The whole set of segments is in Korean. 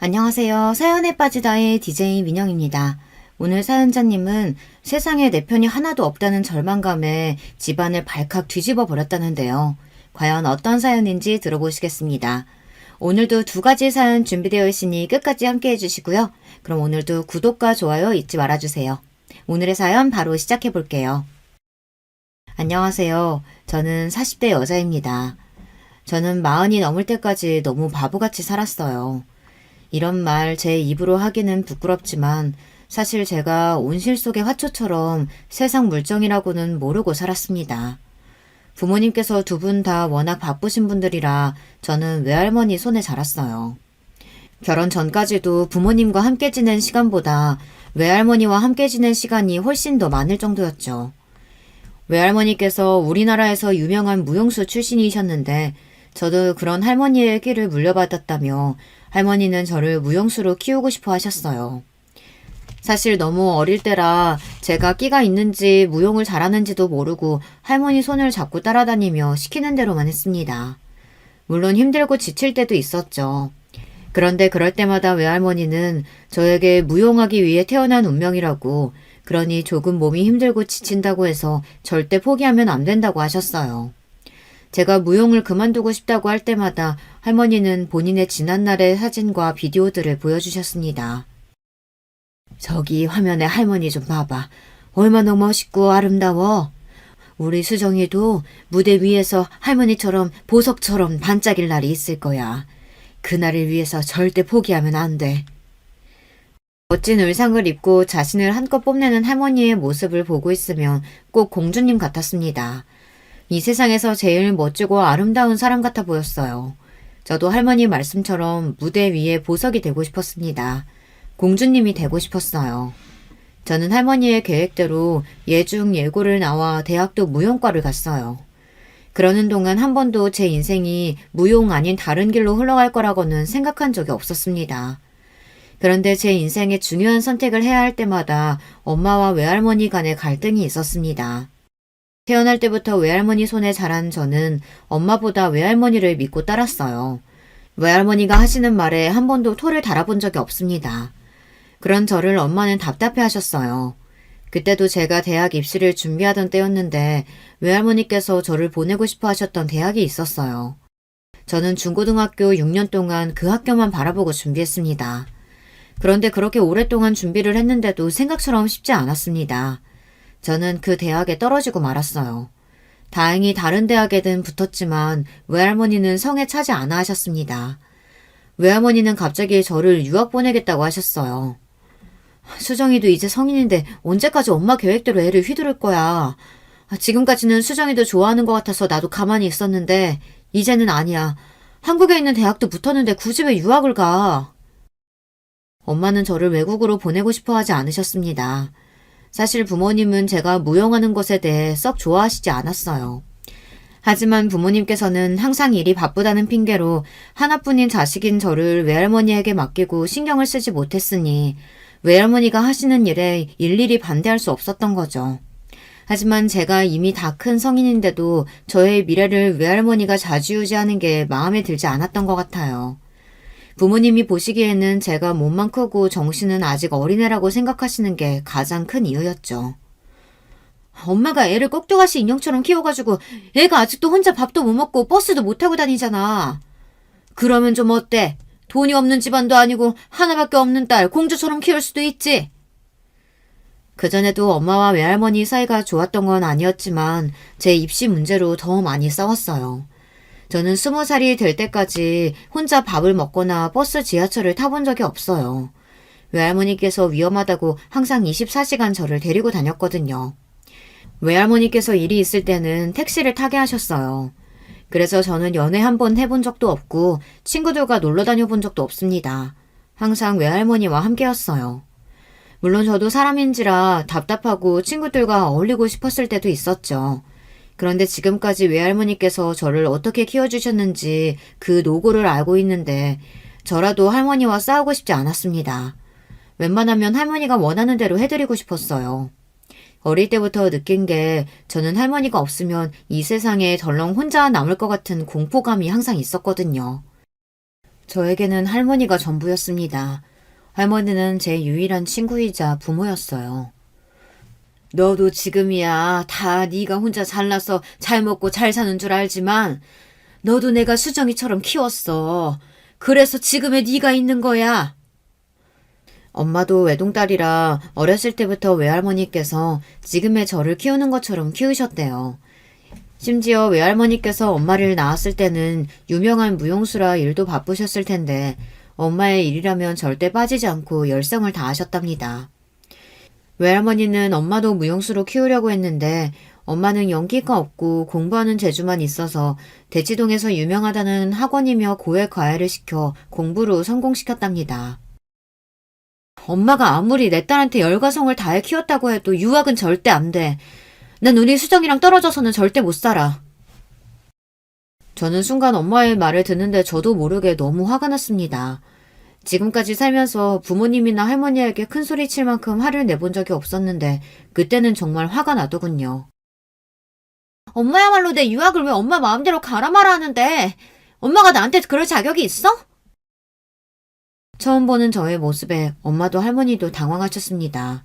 안녕하세요. 사연에 빠지다의 DJ 민영입니다. 오늘 사연자님은 세상에 내 편이 하나도 없다는 절망감에 집안을 발칵 뒤집어 버렸다는데요. 과연 어떤 사연인지 들어보시겠습니다. 오늘도 두 가지 사연 준비되어 있으니 끝까지 함께 해주시고요. 그럼 오늘도 구독과 좋아요 잊지 말아주세요. 오늘의 사연 바로 시작해 볼게요. 안녕하세요. 저는 40대 여자입니다. 저는 40이 넘을 때까지 너무 바보같이 살았어요. 이런 말 제 입으로 하기는 부끄럽지만 사실 제가 온실 속의 화초처럼 세상 물정이라고는 모르고 살았습니다. 부모님께서 두 분 다 워낙 바쁘신 분들이라 저는 외할머니 손에 자랐어요. 결혼 전까지도 부모님과 함께 지낸 시간보다 외할머니와 함께 지낸 시간이 훨씬 더 많을 정도였죠. 외할머니께서 우리나라에서 유명한 무용수 출신이셨는데 저도 그런 할머니의 끼를 물려받았다며 할머니는 저를 무용수로 키우고 싶어 하셨어요. 사실 너무 어릴 때라 제가 끼가 있는지 무용을 잘하는지도 모르고 할머니 손을 잡고 따라다니며 시키는 대로만 했습니다. 물론 힘들고 지칠 때도 있었죠. 그런데 그럴 때마다 외할머니는 저에게 무용하기 위해 태어난 운명이라고, 그러니 조금 몸이 힘들고 지친다고 해서 절대 포기하면 안 된다고 하셨어요. 제가 무용을 그만두고 싶다고 할 때마다 할머니는 본인의 지난날의 사진과 비디오들을 보여주셨습니다. 저기 화면에 할머니 좀 봐봐. 얼마나 멋있고 아름다워. 우리 수정이도 무대 위에서 할머니처럼 보석처럼 반짝일 날이 있을 거야. 그날을 위해서 절대 포기하면 안 돼. 멋진 의상을 입고 자신을 한껏 뽐내는 할머니의 모습을 보고 있으면 꼭 공주님 같았습니다. 이 세상에서 제일 멋지고 아름다운 사람 같아 보였어요. 저도 할머니 말씀처럼 무대 위에 보석이 되고 싶었습니다. 공주님이 되고 싶었어요. 저는 할머니의 계획대로 예중 예고를 나와 대학도 무용과를 갔어요. 그러는 동안 한 번도 제 인생이 무용 아닌 다른 길로 흘러갈 거라고는 생각한 적이 없었습니다. 그런데 제 인생의 중요한 선택을 해야 할 때마다 엄마와 외할머니 간의 갈등이 있었습니다. 태어날 때부터 외할머니 손에 자란 저는 엄마보다 외할머니를 믿고 따랐어요. 외할머니가 하시는 말에 한 번도 토를 달아본 적이 없습니다. 그런 저를 엄마는 답답해 하셨어요. 그때도 제가 대학 입시를 준비하던 때였는데 외할머니께서 저를 보내고 싶어 하셨던 대학이 있었어요. 저는 중고등학교 6년 동안 그 학교만 바라보고 준비했습니다. 그런데 그렇게 오랫동안 준비를 했는데도 생각처럼 쉽지 않았습니다. 저는 그 대학에 떨어지고 말았어요. 다행히 다른 대학에는 붙었지만 외할머니는 성에 차지 않아 하셨습니다. 외할머니는 갑자기 저를 유학 보내겠다고 하셨어요. 수정이도 이제 성인인데 언제까지 엄마 계획대로 애를 휘두를 거야. 지금까지는 수정이도 좋아하는 것 같아서 나도 가만히 있었는데 이제는 아니야. 한국에 있는 대학도 붙었는데 굳이 왜 유학을 가? 엄마는 저를 외국으로 보내고 싶어 하지 않으셨습니다. 사실 부모님은 제가 무용하는 것에 대해 썩 좋아하시지 않았어요. 하지만 부모님께서는 항상 일이 바쁘다는 핑계로 하나뿐인 자식인 저를 외할머니에게 맡기고 신경을 쓰지 못했으니 외할머니가 하시는 일에 일일이 반대할 수 없었던 거죠. 하지만 제가 이미 다 큰 성인인데도 저의 미래를 외할머니가 좌지우지하는 게 마음에 들지 않았던 것 같아요. 부모님이 보시기에는 제가 몸만 크고 정신은 아직 어린애라고 생각하시는 게 가장 큰 이유였죠. 엄마가 애를 꼭두가시 인형처럼 키워가지고 애가 아직도 혼자 밥도 못 먹고 버스도 못 타고 다니잖아. 그러면 좀 어때? 돈이 없는 집안도 아니고 하나밖에 없는 딸 공주처럼 키울 수도 있지. 그전에도 엄마와 외할머니 사이가 좋았던 건 아니었지만 제 입시 문제로 더 많이 싸웠어요. 저는 20살이 될 때까지 혼자 밥을 먹거나 버스 지하철을 타본 적이 없어요. 외할머니께서 위험하다고 항상 24시간 저를 데리고 다녔거든요. 외할머니께서 일이 있을 때는 택시를 타게 하셨어요. 그래서 저는 연애 한 번 해본 적도 없고 친구들과 놀러 다녀본 적도 없습니다. 항상 외할머니와 함께였어요. 물론 저도 사람인지라 답답하고 친구들과 어울리고 싶었을 때도 있었죠. 그런데 지금까지 외할머니께서 저를 어떻게 키워주셨는지 그 노고를 알고 있는데 저라도 할머니와 싸우고 싶지 않았습니다. 웬만하면 할머니가 원하는 대로 해드리고 싶었어요. 어릴 때부터 느낀 게 저는 할머니가 없으면 이 세상에 덜렁 혼자 남을 것 같은 공포감이 항상 있었거든요. 저에게는 할머니가 전부였습니다. 할머니는 제 유일한 친구이자 부모였어요. 너도 지금이야 다 네가 혼자 잘나서 잘 먹고 잘 사는 줄 알지만 너도 내가 수정이처럼 키웠어. 그래서 지금의 네가 있는 거야. 엄마도 외동딸이라 어렸을 때부터 외할머니께서 지금의 저를 키우는 것처럼 키우셨대요. 심지어 외할머니께서 엄마를 낳았을 때는 유명한 무용수라 일도 바쁘셨을 텐데 엄마의 일이라면 절대 빠지지 않고 열성을 다하셨답니다. 외할머니는 엄마도 무용수로 키우려고 했는데 엄마는 연기가 없고 공부하는 재주만 있어서 대치동에서 유명하다는 학원이며 고액 과외를 시켜 공부로 성공시켰답니다. 엄마가 아무리 내 딸한테 열과성을 다해 키웠다고 해도 유학은 절대 안 돼. 난 우리 수정이랑 떨어져서는 절대 못 살아. 저는 순간 엄마의 말을 듣는데 저도 모르게 너무 화가 났습니다. 지금까지 살면서 부모님이나 할머니에게 큰 소리 칠 만큼 화를 내본 적이 없었는데 그때는 정말 화가 나더군요. 엄마야말로 내 유학을 왜 엄마 마음대로 가라 마라 하는데 엄마가 나한테 그럴 자격이 있어? 처음 보는 저의 모습에 엄마도 할머니도 당황하셨습니다.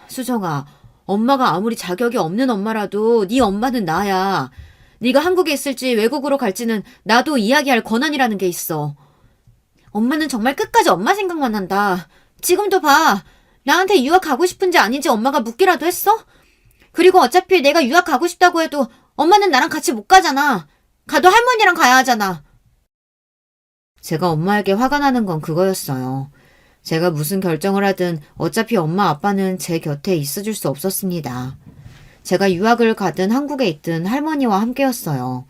수정아, 엄마가 아무리 자격이 없는 엄마라도 네 엄마는 나야. 네가 한국에 있을지 외국으로 갈지는 나도 이야기할 권한이라는 게 있어. 엄마는 정말 끝까지 엄마 생각만 한다. 지금도 봐. 나한테 유학 가고 싶은지 아닌지 엄마가 묻기라도 했어? 그리고 어차피 내가 유학 가고 싶다고 해도 엄마는 나랑 같이 못 가잖아. 가도 할머니랑 가야 하잖아. 제가 엄마에게 화가 나는 건 그거였어요. 제가 무슨 결정을 하든 어차피 엄마 아빠는 제 곁에 있어줄 수 없었습니다. 제가 유학을 가든 한국에 있든 할머니와 함께였어요.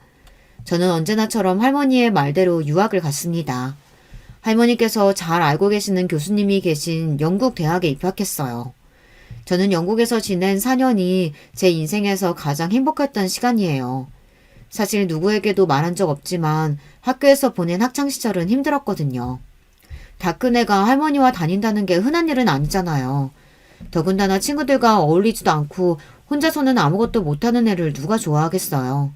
저는 언제나처럼 할머니의 말대로 유학을 갔습니다. 할머니께서 잘 알고 계시는 교수님이 계신 영국 대학에 입학했어요. 저는 영국에서 지낸 4년이 제 인생에서 가장 행복했던 시간이에요. 사실 누구에게도 말한 적 없지만 학교에서 보낸 학창시절은 힘들었거든요. 다 큰 애가 할머니와 다닌다는 게 흔한 일은 아니잖아요. 더군다나 친구들과 어울리지도 않고 혼자서는 아무것도 못하는 애를 누가 좋아하겠어요.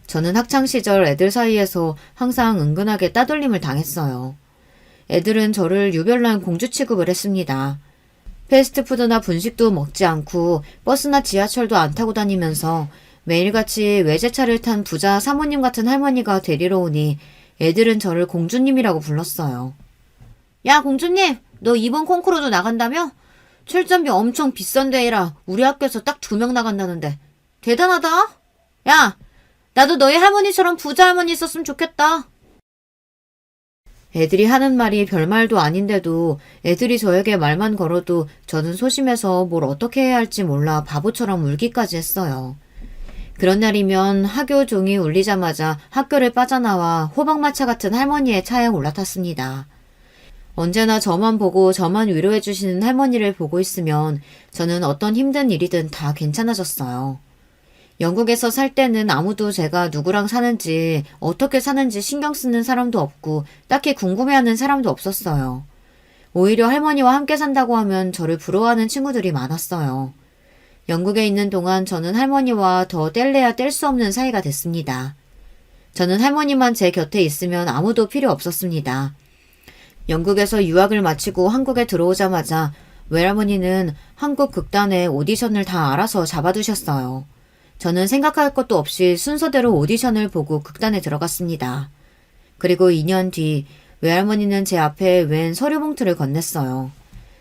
저는 학창시절 애들 사이에서 항상 은근하게 따돌림을 당했어요. 애들은 저를 유별난 공주 취급을 했습니다. 패스트푸드나 분식도 먹지 않고 버스나 지하철도 안 타고 다니면서 매일같이 외제차를 탄 부자 사모님 같은 할머니가 데리러 오니 애들은 저를 공주님이라고 불렀어요. 야, 공주님, 너 이번 콩쿠르도 나간다며? 출전비 엄청 비싼 데이라 우리 학교에서 딱 2명 나간다는데. 대단하다. 야, 나도 너희 할머니처럼 부자 할머니 있었으면 좋겠다. 애들이 하는 말이 별말도 아닌데도 애들이 저에게 말만 걸어도 저는 소심해서 뭘 어떻게 해야 할지 몰라 바보처럼 울기까지 했어요. 그런 날이면 학교 종이 울리자마자 학교를 빠져나와 호박마차 같은 할머니의 차에 올라탔습니다. 언제나 저만 보고 저만 위로해 주시는 할머니를 보고 있으면 저는 어떤 힘든 일이든 다 괜찮아졌어요. 영국에서 살 때는 아무도 제가 누구랑 사는지 어떻게 사는지 신경 쓰는 사람도 없고 딱히 궁금해하는 사람도 없었어요. 오히려 할머니와 함께 산다고 하면 저를 부러워하는 친구들이 많았어요. 영국에 있는 동안 저는 할머니와 더 뗄래야 뗄 수 없는 사이가 됐습니다. 저는 할머니만 제 곁에 있으면 아무도 필요 없었습니다. 영국에서 유학을 마치고 한국에 들어오자마자 외할머니는 한국 극단의 오디션을 다 알아서 잡아두셨어요. 저는 생각할 것도 없이 순서대로 오디션을 보고 극단에 들어갔습니다. 그리고 2년 뒤 외할머니는 제 앞에 웬 서류 봉투를 건넸어요.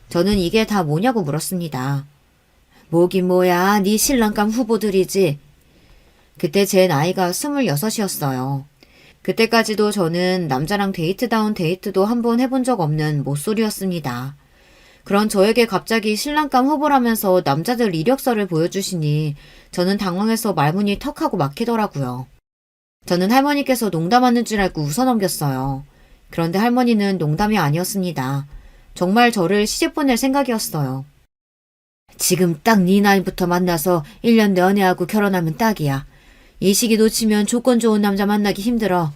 저는 이게 다 뭐냐고 물었습니다. 뭐긴 뭐야, 네 신랑감 후보들이지. 그때 제 나이가 26이었어요. 그때까지도 저는 남자랑 데이트다운 데이트도 한 번 해본 적 없는 모쏠이었습니다. 그런 저에게 갑자기 신랑감 후보라면서 남자들 이력서를 보여주시니 저는 당황해서 말문이 턱하고 막히더라고요. 저는 할머니께서 농담하는 줄 알고 웃어넘겼어요. 그런데 할머니는 농담이 아니었습니다. 정말 저를 시집 보낼 생각이었어요. 지금 딱 네 나이부터 만나서 1년 내 연애하고 결혼하면 딱이야. 이 시기 놓치면 조건 좋은 남자 만나기 힘들어.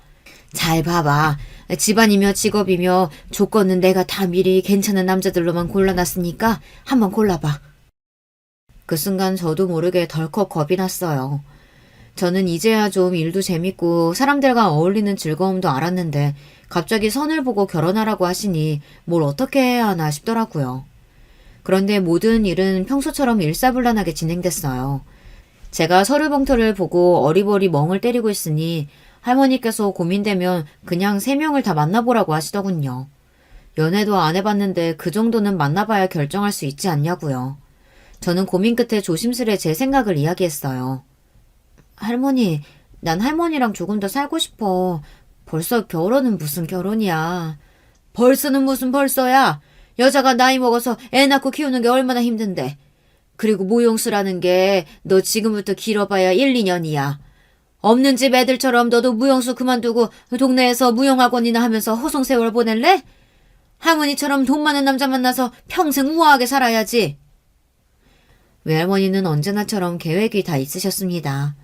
잘 봐봐. 집안이며 직업이며 조건은 내가 다 미리 괜찮은 남자들로만 골라놨으니까 한번 골라봐. 그 순간 저도 모르게 덜컥 겁이 났어요. 저는 이제야 좀 일도 재밌고 사람들과 어울리는 즐거움도 알았는데 갑자기 선을 보고 결혼하라고 하시니 뭘 어떻게 해야 하나 싶더라고요. 그런데 모든 일은 평소처럼 일사불란하게 진행됐어요. 제가 서류 봉투를 보고 어리버리 멍을 때리고 있으니 할머니께서 고민되면 그냥 3명을 다 만나보라고 하시더군요. 연애도 안 해봤는데 그 정도는 만나봐야 결정할 수 있지 않냐고요. 저는 고민 끝에 조심스레 제 생각을 이야기했어요. 할머니, 난 할머니랑 조금 더 살고 싶어. 벌써 결혼은 무슨 결혼이야. 벌써는 무슨 벌써야. 여자가 나이 먹어서 애 낳고 키우는 게 얼마나 힘든데. 그리고 무용수라는 게 너 지금부터 길어봐야 1, 2년이야. 없는 집 애들처럼 너도 무용수 그만두고 동네에서 무용학원이나 하면서 허송세월 보낼래? 할머니처럼 돈 많은 남자 만나서 평생 우아하게 살아야지. 외할머니는 언제나처럼 계획이 다 있으셨습니다.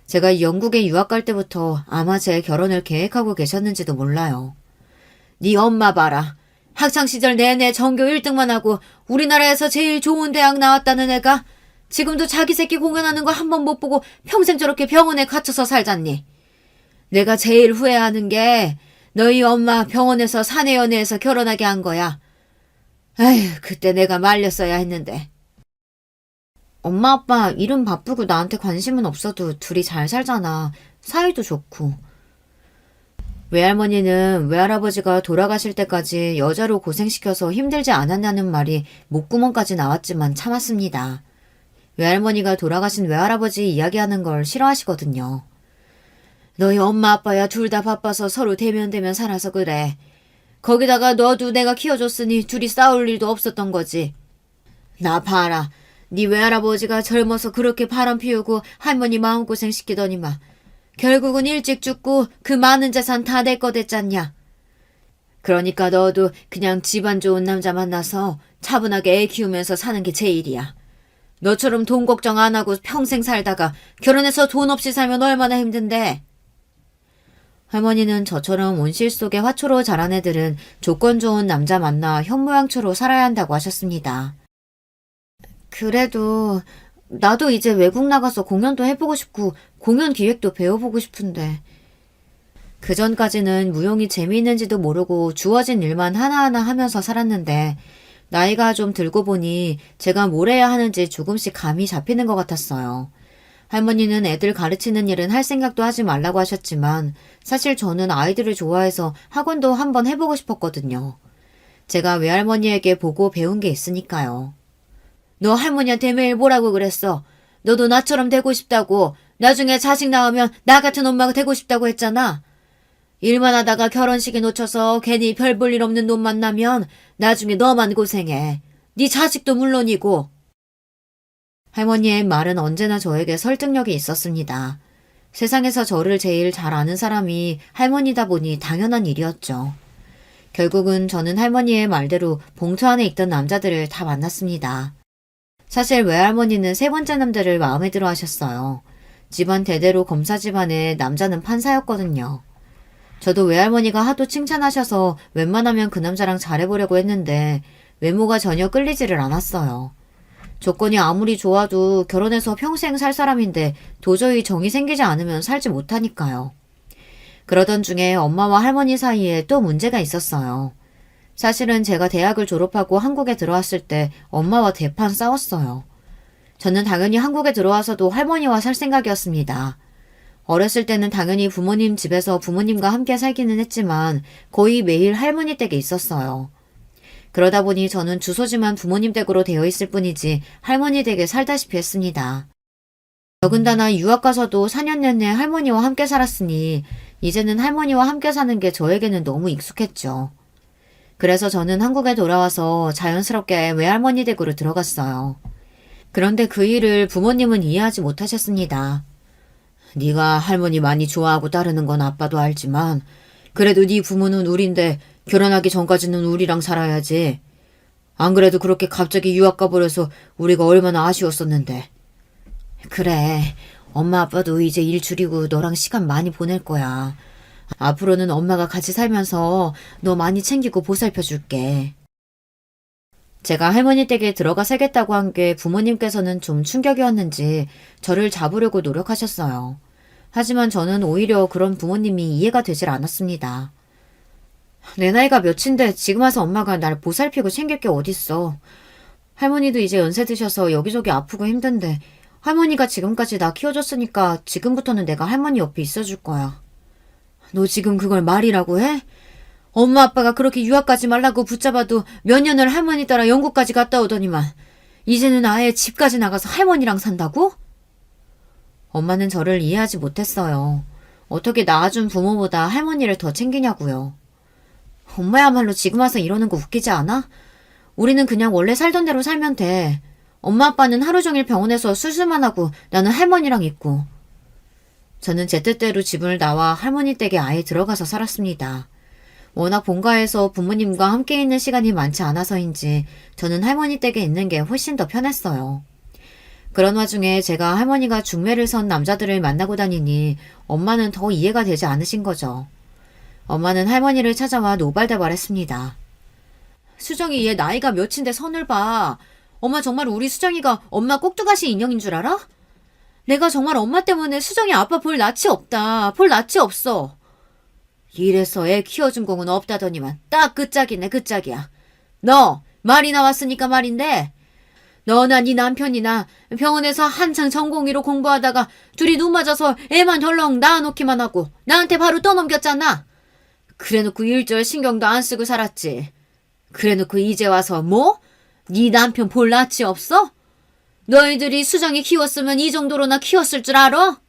제가 영국에 유학 갈 때부터 아마 제 결혼을 계획하고 계셨는지도 몰라요. 네 엄마 봐라. 학창시절 내내 전교 1등만 하고 우리나라에서 제일 좋은 대학 나왔다는 애가 지금도 자기 새끼 공연하는 거 한 번 못 보고 평생 저렇게 병원에 갇혀서 살잖니. 내가 제일 후회하는 게 너희 엄마 병원에서 사내연애해서 결혼하게 한 거야. 에휴, 그때 내가 말렸어야 했는데. 엄마 아빠 일은 바쁘고 나한테 관심은 없어도 둘이 잘 살잖아. 사이도 좋고. 외할머니는 외할아버지가 돌아가실 때까지 여자로 고생시켜서 힘들지 않았냐는 말이 목구멍까지 나왔지만 참았습니다. 외할머니가 돌아가신 외할아버지 이야기하는 걸 싫어하시거든요. 너희 엄마 아빠야 둘 다 바빠서 서로 대면대면 살아서 그래. 거기다가 너도 내가 키워줬으니 둘이 싸울 일도 없었던 거지. 나 봐라. 네 외할아버지가 젊어서 그렇게 바람 피우고 할머니 마음고생 시키더니만 결국은 일찍 죽고 그 많은 재산 다 내 거 됐잖냐. 그러니까 너도 그냥 집안 좋은 남자 만나서 차분하게 애 키우면서 사는 게 제일이야. 너처럼 돈 걱정 안 하고 평생 살다가 결혼해서 돈 없이 살면 얼마나 힘든데. 할머니는 저처럼 온실 속에 화초로 자란 애들은 조건 좋은 남자 만나 현모양처로 살아야 한다고 하셨습니다. 그래도 나도 이제 외국 나가서 공연도 해보고 싶고 공연 기획도 배워보고 싶은데. 그전까지는 무용이 재미있는지도 모르고 주어진 일만 하나하나 하면서 살았는데 나이가 좀 들고 보니 제가 뭘 해야 하는지 조금씩 감이 잡히는 것 같았어요. 할머니는 애들 가르치는 일은 할 생각도 하지 말라고 하셨지만 사실 저는 아이들을 좋아해서 학원도 한번 해보고 싶었거든요. 제가 외할머니에게 보고 배운 게 있으니까요. 너 할머니한테 매일 뭐라고 그랬어? 너도 나처럼 되고 싶다고. 나중에 자식 낳으면 나 같은 엄마가 되고 싶다고 했잖아. 일만 하다가 결혼식에 놓쳐서 괜히 별 볼 일 없는 놈 만나면 나중에 너만 고생해. 네 자식도 물론이고. 할머니의 말은 언제나 저에게 설득력이 있었습니다. 세상에서 저를 제일 잘 아는 사람이 할머니다 보니 당연한 일이었죠. 결국은 저는 할머니의 말대로 봉투 안에 있던 남자들을 다 만났습니다. 사실 외할머니는 3번째 남자를 마음에 들어 하셨어요. 집안 대대로 검사 집안에 남자는 판사였거든요. 저도 외할머니가 하도 칭찬하셔서 웬만하면 그 남자랑 잘해보려고 했는데 외모가 전혀 끌리지를 않았어요. 조건이 아무리 좋아도 결혼해서 평생 살 사람인데 도저히 정이 생기지 않으면 살지 못하니까요. 그러던 중에 엄마와 할머니 사이에 또 문제가 있었어요. 사실은 제가 대학을 졸업하고 한국에 들어왔을 때 엄마와 대판 싸웠어요. 저는 당연히 한국에 들어와서도 할머니와 살 생각이었습니다. 어렸을 때는 당연히 부모님 집에서 부모님과 함께 살기는 했지만 거의 매일 할머니 댁에 있었어요. 그러다 보니 저는 주소지만 부모님 댁으로 되어 있을 뿐이지 할머니 댁에 살다시피 했습니다. 더군다나 유학 가서도 4년 내내 할머니와 함께 살았으니 이제는 할머니와 함께 사는 게 저에게는 너무 익숙했죠. 그래서 저는 한국에 돌아와서 자연스럽게 외할머니 댁으로 들어갔어요. 그런데 그 일을 부모님은 이해하지 못하셨습니다. 네가 할머니 많이 좋아하고 따르는 건 아빠도 알지만 그래도 네 부모는 우린데 결혼하기 전까지는 우리랑 살아야지. 안 그래도 그렇게 갑자기 유학 가버려서 우리가 얼마나 아쉬웠었는데. 그래, 엄마 아빠도 이제 일 줄이고 너랑 시간 많이 보낼 거야. 앞으로는 엄마가 같이 살면서 너 많이 챙기고 보살펴 줄게. 제가 할머니 댁에 들어가 살겠다고 한 게 부모님께서는 좀 충격이었는지 저를 잡으려고 노력하셨어요. 하지만 저는 오히려 그런 부모님이 이해가 되질 않았습니다. 내 나이가 몇인데 지금 와서 엄마가 날 보살피고 챙길 게 어딨어. 할머니도 이제 연세 드셔서 여기저기 아프고 힘든데 할머니가 지금까지 나 키워줬으니까 지금부터는 내가 할머니 옆에 있어줄 거야. 너 지금 그걸 말이라고 해? 엄마 아빠가 그렇게 유학 가지 말라고 붙잡아도 몇 년을 할머니 따라 영국까지 갔다 오더니만 이제는 아예 집까지 나가서 할머니랑 산다고? 엄마는 저를 이해하지 못했어요. 어떻게 낳아준 부모보다 할머니를 더 챙기냐고요. 엄마야말로 지금 와서 이러는 거 웃기지 않아? 우리는 그냥 원래 살던 대로 살면 돼. 엄마 아빠는 하루 종일 병원에서 수술만 하고 나는 할머니랑 있고. 저는 제 뜻대로 집을 나와 할머니 댁에 아예 들어가서 살았습니다. 워낙 본가에서 부모님과 함께 있는 시간이 많지 않아서인지 저는 할머니 댁에 있는 게 훨씬 더 편했어요. 그런 와중에 제가 할머니가 중매를 선 남자들을 만나고 다니니 엄마는 더 이해가 되지 않으신 거죠. 엄마는 할머니를 찾아와 노발대발했습니다. 수정이 얘 나이가 몇인데 선을 봐. 엄마 정말 우리 수정이가 엄마 꼭두가시 인형인 줄 알아? 내가 정말 엄마 때문에 수정이 아빠 볼 낯이 없다. 볼 낯이 없어. 이래서 애 키워준 공은 없다더니만 딱 그 짝이네 그 짝이야. 너 말이 나왔으니까 말인데 너나 네 남편이나 병원에서 한창 전공의로 공부하다가 둘이 눈 맞아서 애만 덜렁 낳아놓기만 하고 나한테 바로 떠넘겼잖아. 그래놓고 일절 신경도 안 쓰고 살았지. 그래놓고 이제 와서 뭐? 네 남편 볼 낯이 없어? 너희들이 수정이 키웠으면 이 정도로나 키웠을 줄 알아?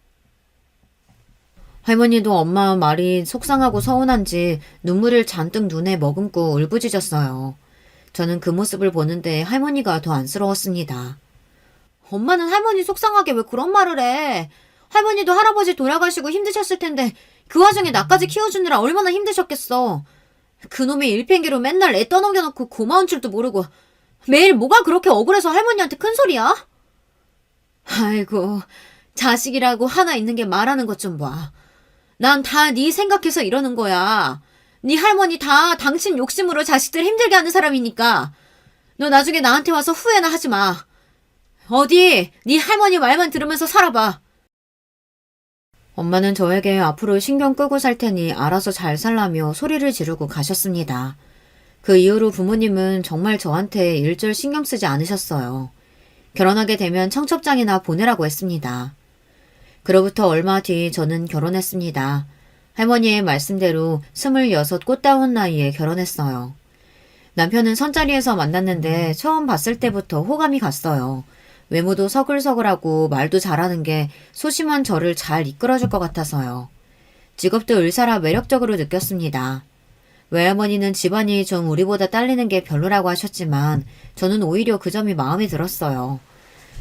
할머니도 엄마 말이 속상하고 서운한지 눈물을 잔뜩 눈에 머금고 울부짖었어요. 저는 그 모습을 보는데 할머니가 더 안쓰러웠습니다. 엄마는 할머니 속상하게 왜 그런 말을 해? 할머니도 할아버지 돌아가시고 힘드셨을 텐데 그 와중에 나까지 키워주느라 얼마나 힘드셨겠어. 그놈의 일평기로 맨날 애 떠넘겨놓고 고마운 줄도 모르고 매일 뭐가 그렇게 억울해서 할머니한테 큰 소리야? 아이고, 자식이라고 하나 있는 게 말하는 것 좀 봐. 난 다 네 생각해서 이러는 거야. 네 할머니 다 당신 욕심으로 자식들 힘들게 하는 사람이니까. 너 나중에 나한테 와서 후회나 하지 마. 어디 네 할머니 말만 들으면서 살아봐. 엄마는 저에게 앞으로 신경 끄고 살 테니 알아서 잘 살라며 소리를 지르고 가셨습니다. 그 이후로 부모님은 정말 저한테 일절 신경 쓰지 않으셨어요. 결혼하게 되면 청첩장이나 보내라고 했습니다. 그로부터 얼마 뒤 저는 결혼했습니다. 할머니의 말씀대로 26 꽃다운 나이에 결혼했어요. 남편은 선자리에서 만났는데 처음 봤을 때부터 호감이 갔어요. 외모도 서글서글하고 말도 잘하는 게 소심한 저를 잘 이끌어줄 것 같아서요. 직업도 의사라 매력적으로 느꼈습니다. 외할머니는 집안이 좀 우리보다 딸리는 게 별로라고 하셨지만 저는 오히려 그 점이 마음에 들었어요.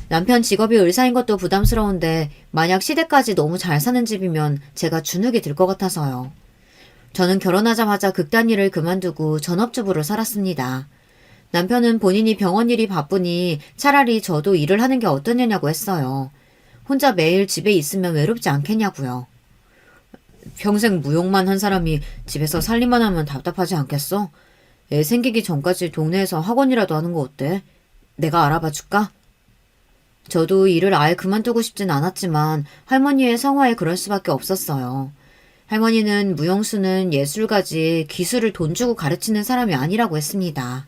남편 직업이 의사인 것도 부담스러운데 만약 시댁까지 너무 잘 사는 집이면 제가 주눅이 들 것 같아서요. 저는 결혼하자마자 극단일을 그만두고 전업주부로 살았습니다. 남편은 본인이 병원 일이 바쁘니 차라리 저도 일을 하는 게 어떠냐고 했어요. 혼자 매일 집에 있으면 외롭지 않겠냐고요. 평생 무용만 한 사람이 집에서 살림만 하면 답답하지 않겠어? 애 생기기 전까지 동네에서 학원이라도 하는 거 어때? 내가 알아봐 줄까? 저도 일을 아예 그만두고 싶진 않았지만 할머니의 성화에 그럴 수밖에 없었어요. 할머니는 무용수는 예술가지 기술을 돈 주고 가르치는 사람이 아니라고 했습니다.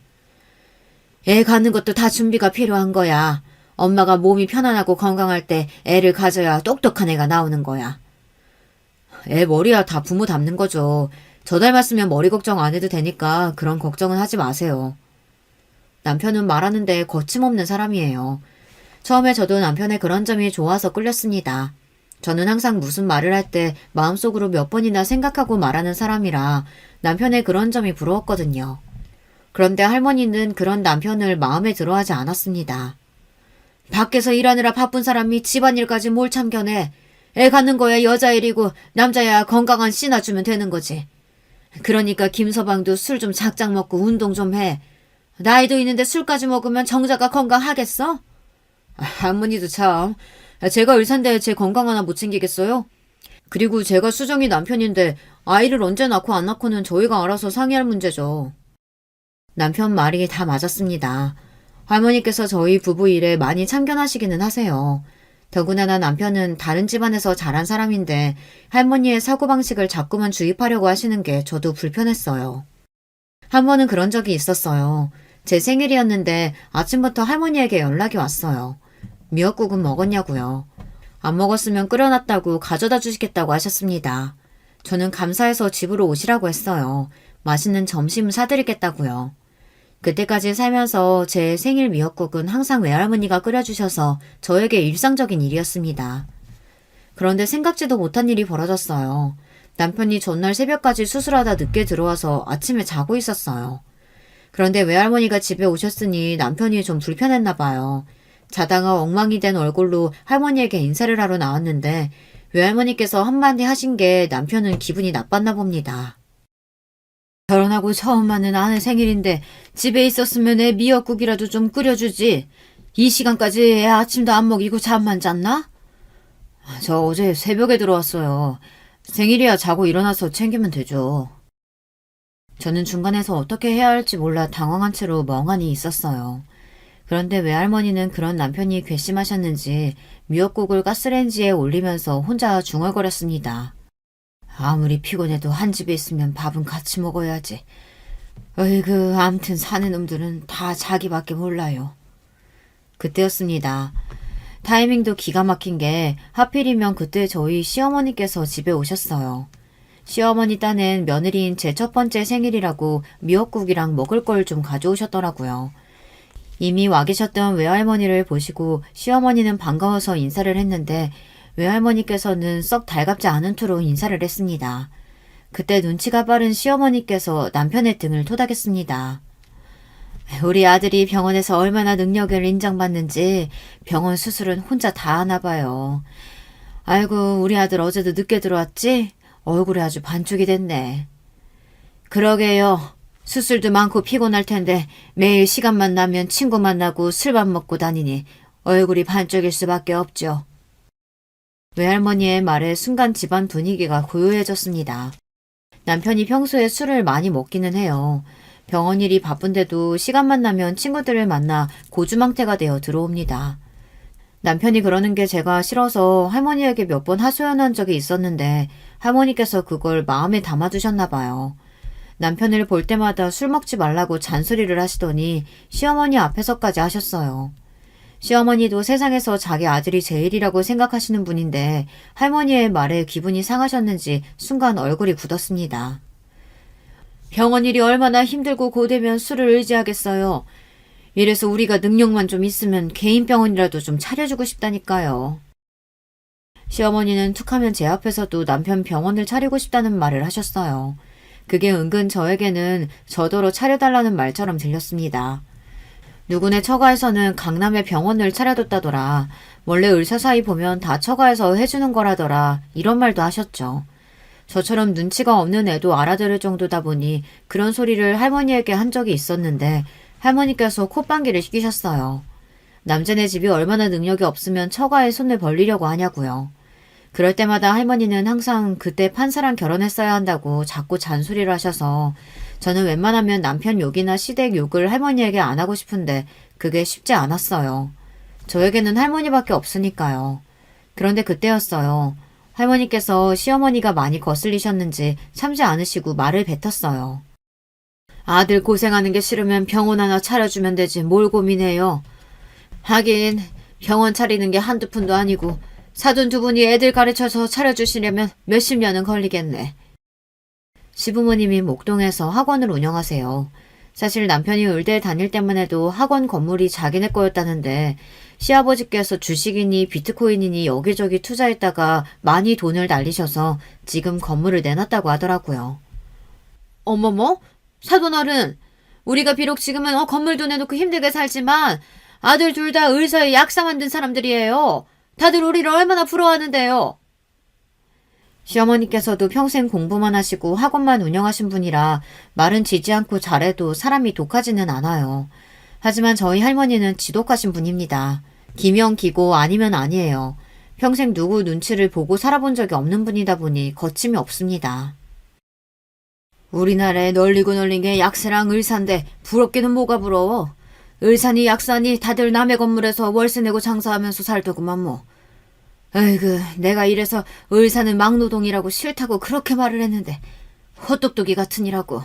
애 갖는 것도 다 준비가 필요한 거야. 엄마가 몸이 편안하고 건강할 때 애를 가져야 똑똑한 애가 나오는 거야. 애 머리야 다 부모 닮는 거죠. 저 닮았으면 머리 걱정 안 해도 되니까 그런 걱정은 하지 마세요. 남편은 말하는데 거침없는 사람이에요. 처음에 저도 남편의 그런 점이 좋아서 끌렸습니다. 저는 항상 무슨 말을 할 때 마음속으로 몇 번이나 생각하고 말하는 사람이라 남편의 그런 점이 부러웠거든요. 그런데 할머니는 그런 남편을 마음에 들어하지 않았습니다. 밖에서 일하느라 바쁜 사람이 집안일까지 뭘 참견해. 애 갖는 거야 여자일이고 남자야 건강한 씨나 주면 되는 거지. 그러니까 김서방도 술 좀 작작 먹고 운동 좀 해. 나이도 있는데 술까지 먹으면 정자가 건강하겠어? 할머니도 참. 제가 의사인데 제 건강 하나 못 챙기겠어요? 그리고 제가 수정이 남편인데 아이를 언제 낳고 안 낳고는 저희가 알아서 상의할 문제죠. 남편 말이 다 맞았습니다. 할머니께서 저희 부부 일에 많이 참견하시기는 하세요. 더구나 남편은 다른 집안에서 자란 사람인데 할머니의 사고방식을 자꾸만 주입하려고 하시는 게 저도 불편했어요. 한 번은 그런 적이 있었어요. 제 생일이었는데 아침부터 할머니에게 연락이 왔어요. 미역국은 먹었냐고요. 안 먹었으면 끓여놨다고 가져다 주시겠다고 하셨습니다. 저는 감사해서 집으로 오시라고 했어요. 맛있는 점심 사드리겠다고요. 그때까지 살면서 제 생일 미역국은 항상 외할머니가 끓여주셔서 저에게 일상적인 일이었습니다. 그런데 생각지도 못한 일이 벌어졌어요. 남편이 전날 새벽까지 수술하다 늦게 들어와서 아침에 자고 있었어요. 그런데 외할머니가 집에 오셨으니 남편이 좀 불편했나 봐요. 자다가 엉망이 된 얼굴로 할머니에게 인사를 하러 나왔는데 외할머니께서 한마디 하신 게 남편은 기분이 나빴나 봅니다. 결혼하고 처음 맞는 아내 생일인데 집에 있었으면 애 미역국이라도 좀 끓여주지. 이 시간까지 애 아침도 안 먹이고 잠만 잤나? 저 어제 새벽에 들어왔어요. 생일이야 자고 일어나서 챙기면 되죠. 저는 중간에서 어떻게 해야 할지 몰라 당황한 채로 멍하니 있었어요. 그런데 외할머니는 그런 남편이 괘씸하셨는지 미역국을 가스레인지에 올리면서 혼자 중얼거렸습니다. 아무리 피곤해도 한 집에 있으면 밥은 같이 먹어야지. 어이구, 암튼 사는 놈들은 다 자기밖에 몰라요. 그때였습니다. 타이밍도 기가 막힌 게 하필이면 그때 저희 시어머니께서 집에 오셨어요. 시어머니 딴엔 며느리인 제 첫 번째 생일이라고 미역국이랑 먹을 걸 좀 가져오셨더라고요. 이미 와 계셨던 외할머니를 보시고 시어머니는 반가워서 인사를 했는데 외할머니께서는 썩 달갑지 않은 투로 인사를 했습니다. 그때 눈치가 빠른 시어머니께서 남편의 등을 토닥였습니다. 우리 아들이 병원에서 얼마나 능력을 인정받는지 병원 수술은 혼자 다 하나 봐요. 아이고, 우리 아들 어제도 늦게 들어왔지? 얼굴이 아주 반쪽이 됐네. 그러게요. 수술도 많고 피곤할 텐데 매일 시간만 나면 친구 만나고 술밥 먹고 다니니 얼굴이 반쪽일 수밖에 없죠. 외할머니의 말에 순간 집안 분위기가 고요해졌습니다. 남편이 평소에 술을 많이 먹기는 해요. 병원 일이 바쁜데도 시간만 나면 친구들을 만나 고주망태가 되어 들어옵니다. 남편이 그러는 게 제가 싫어서 할머니에게 몇 번 하소연한 적이 있었는데 할머니께서 그걸 마음에 담아두셨나 봐요. 남편을 볼 때마다 술 먹지 말라고 잔소리를 하시더니 시어머니 앞에서까지 하셨어요. 시어머니도 세상에서 자기 아들이 제일이라고 생각하시는 분인데 할머니의 말에 기분이 상하셨는지 순간 얼굴이 굳었습니다. 병원 일이 얼마나 힘들고 고되면 술을 의지하겠어요. 이래서 우리가 능력만 좀 있으면 개인 병원이라도 좀 차려주고 싶다니까요. 시어머니는 툭하면 제 앞에서도 남편 병원을 차리고 싶다는 말을 하셨어요. 그게 은근 저에게는 저더러 차려달라는 말처럼 들렸습니다. 누구네 처가에서는 강남에 병원을 차려뒀다더라. 원래 의사 사이 보면 다 처가에서 해주는 거라더라. 이런 말도 하셨죠. 저처럼 눈치가 없는 애도 알아들을 정도다 보니 그런 소리를 할머니에게 한 적이 있었는데 할머니께서 콧방귀를 뀌셨어요. 남자네 집이 얼마나 능력이 없으면 처가에 손을 벌리려고 하냐고요. 그럴 때마다 할머니는 항상 그때 판사랑 결혼했어야 한다고 자꾸 잔소리를 하셔서 저는 웬만하면 남편 욕이나 시댁 욕을 할머니에게 안 하고 싶은데 그게 쉽지 않았어요. 저에게는 할머니밖에 없으니까요. 그런데 그때였어요. 할머니께서 시어머니가 많이 거슬리셨는지 참지 않으시고 말을 뱉었어요. 아들 고생하는 게 싫으면 병원 하나 차려주면 되지 뭘 고민해요. 하긴 병원 차리는 게 한두 푼도 아니고 사돈 두 분이 애들 가르쳐서 차려주시려면 몇십 년은 걸리겠네. 시부모님이 목동에서 학원을 운영하세요. 사실 남편이 의대 다닐 때만 해도 학원 건물이 자기네 거였다는데 시아버지께서 주식이니 비트코인이니 여기저기 투자했다가 많이 돈을 날리셔서 지금 건물을 내놨다고 하더라고요. 어머머? 사돈어른, 우리가 비록 지금은 건물도 내놓고 힘들게 살지만 아들 둘 다 의사에 약사 만든 사람들이에요. 다들 우리를 얼마나 부러워하는데요. 시어머니께서도 평생 공부만 하시고 학원만 운영하신 분이라 말은 지지 않고 잘해도 사람이 독하지는 않아요. 하지만 저희 할머니는 지독하신 분입니다. 기면 기고 아니면 아니에요. 평생 누구 눈치를 보고 살아본 적이 없는 분이다 보니 거침이 없습니다. 우리나라에 널리고 널린 게 약사랑 의사인데 부럽기는 뭐가 부러워. 의사니 약사니 다들 남의 건물에서 월세 내고 장사하면서 살더구만 뭐. 아이고, 내가 이래서 의사는 막노동이라고 싫다고 그렇게 말을 했는데 헛똑똑이 같으니라고.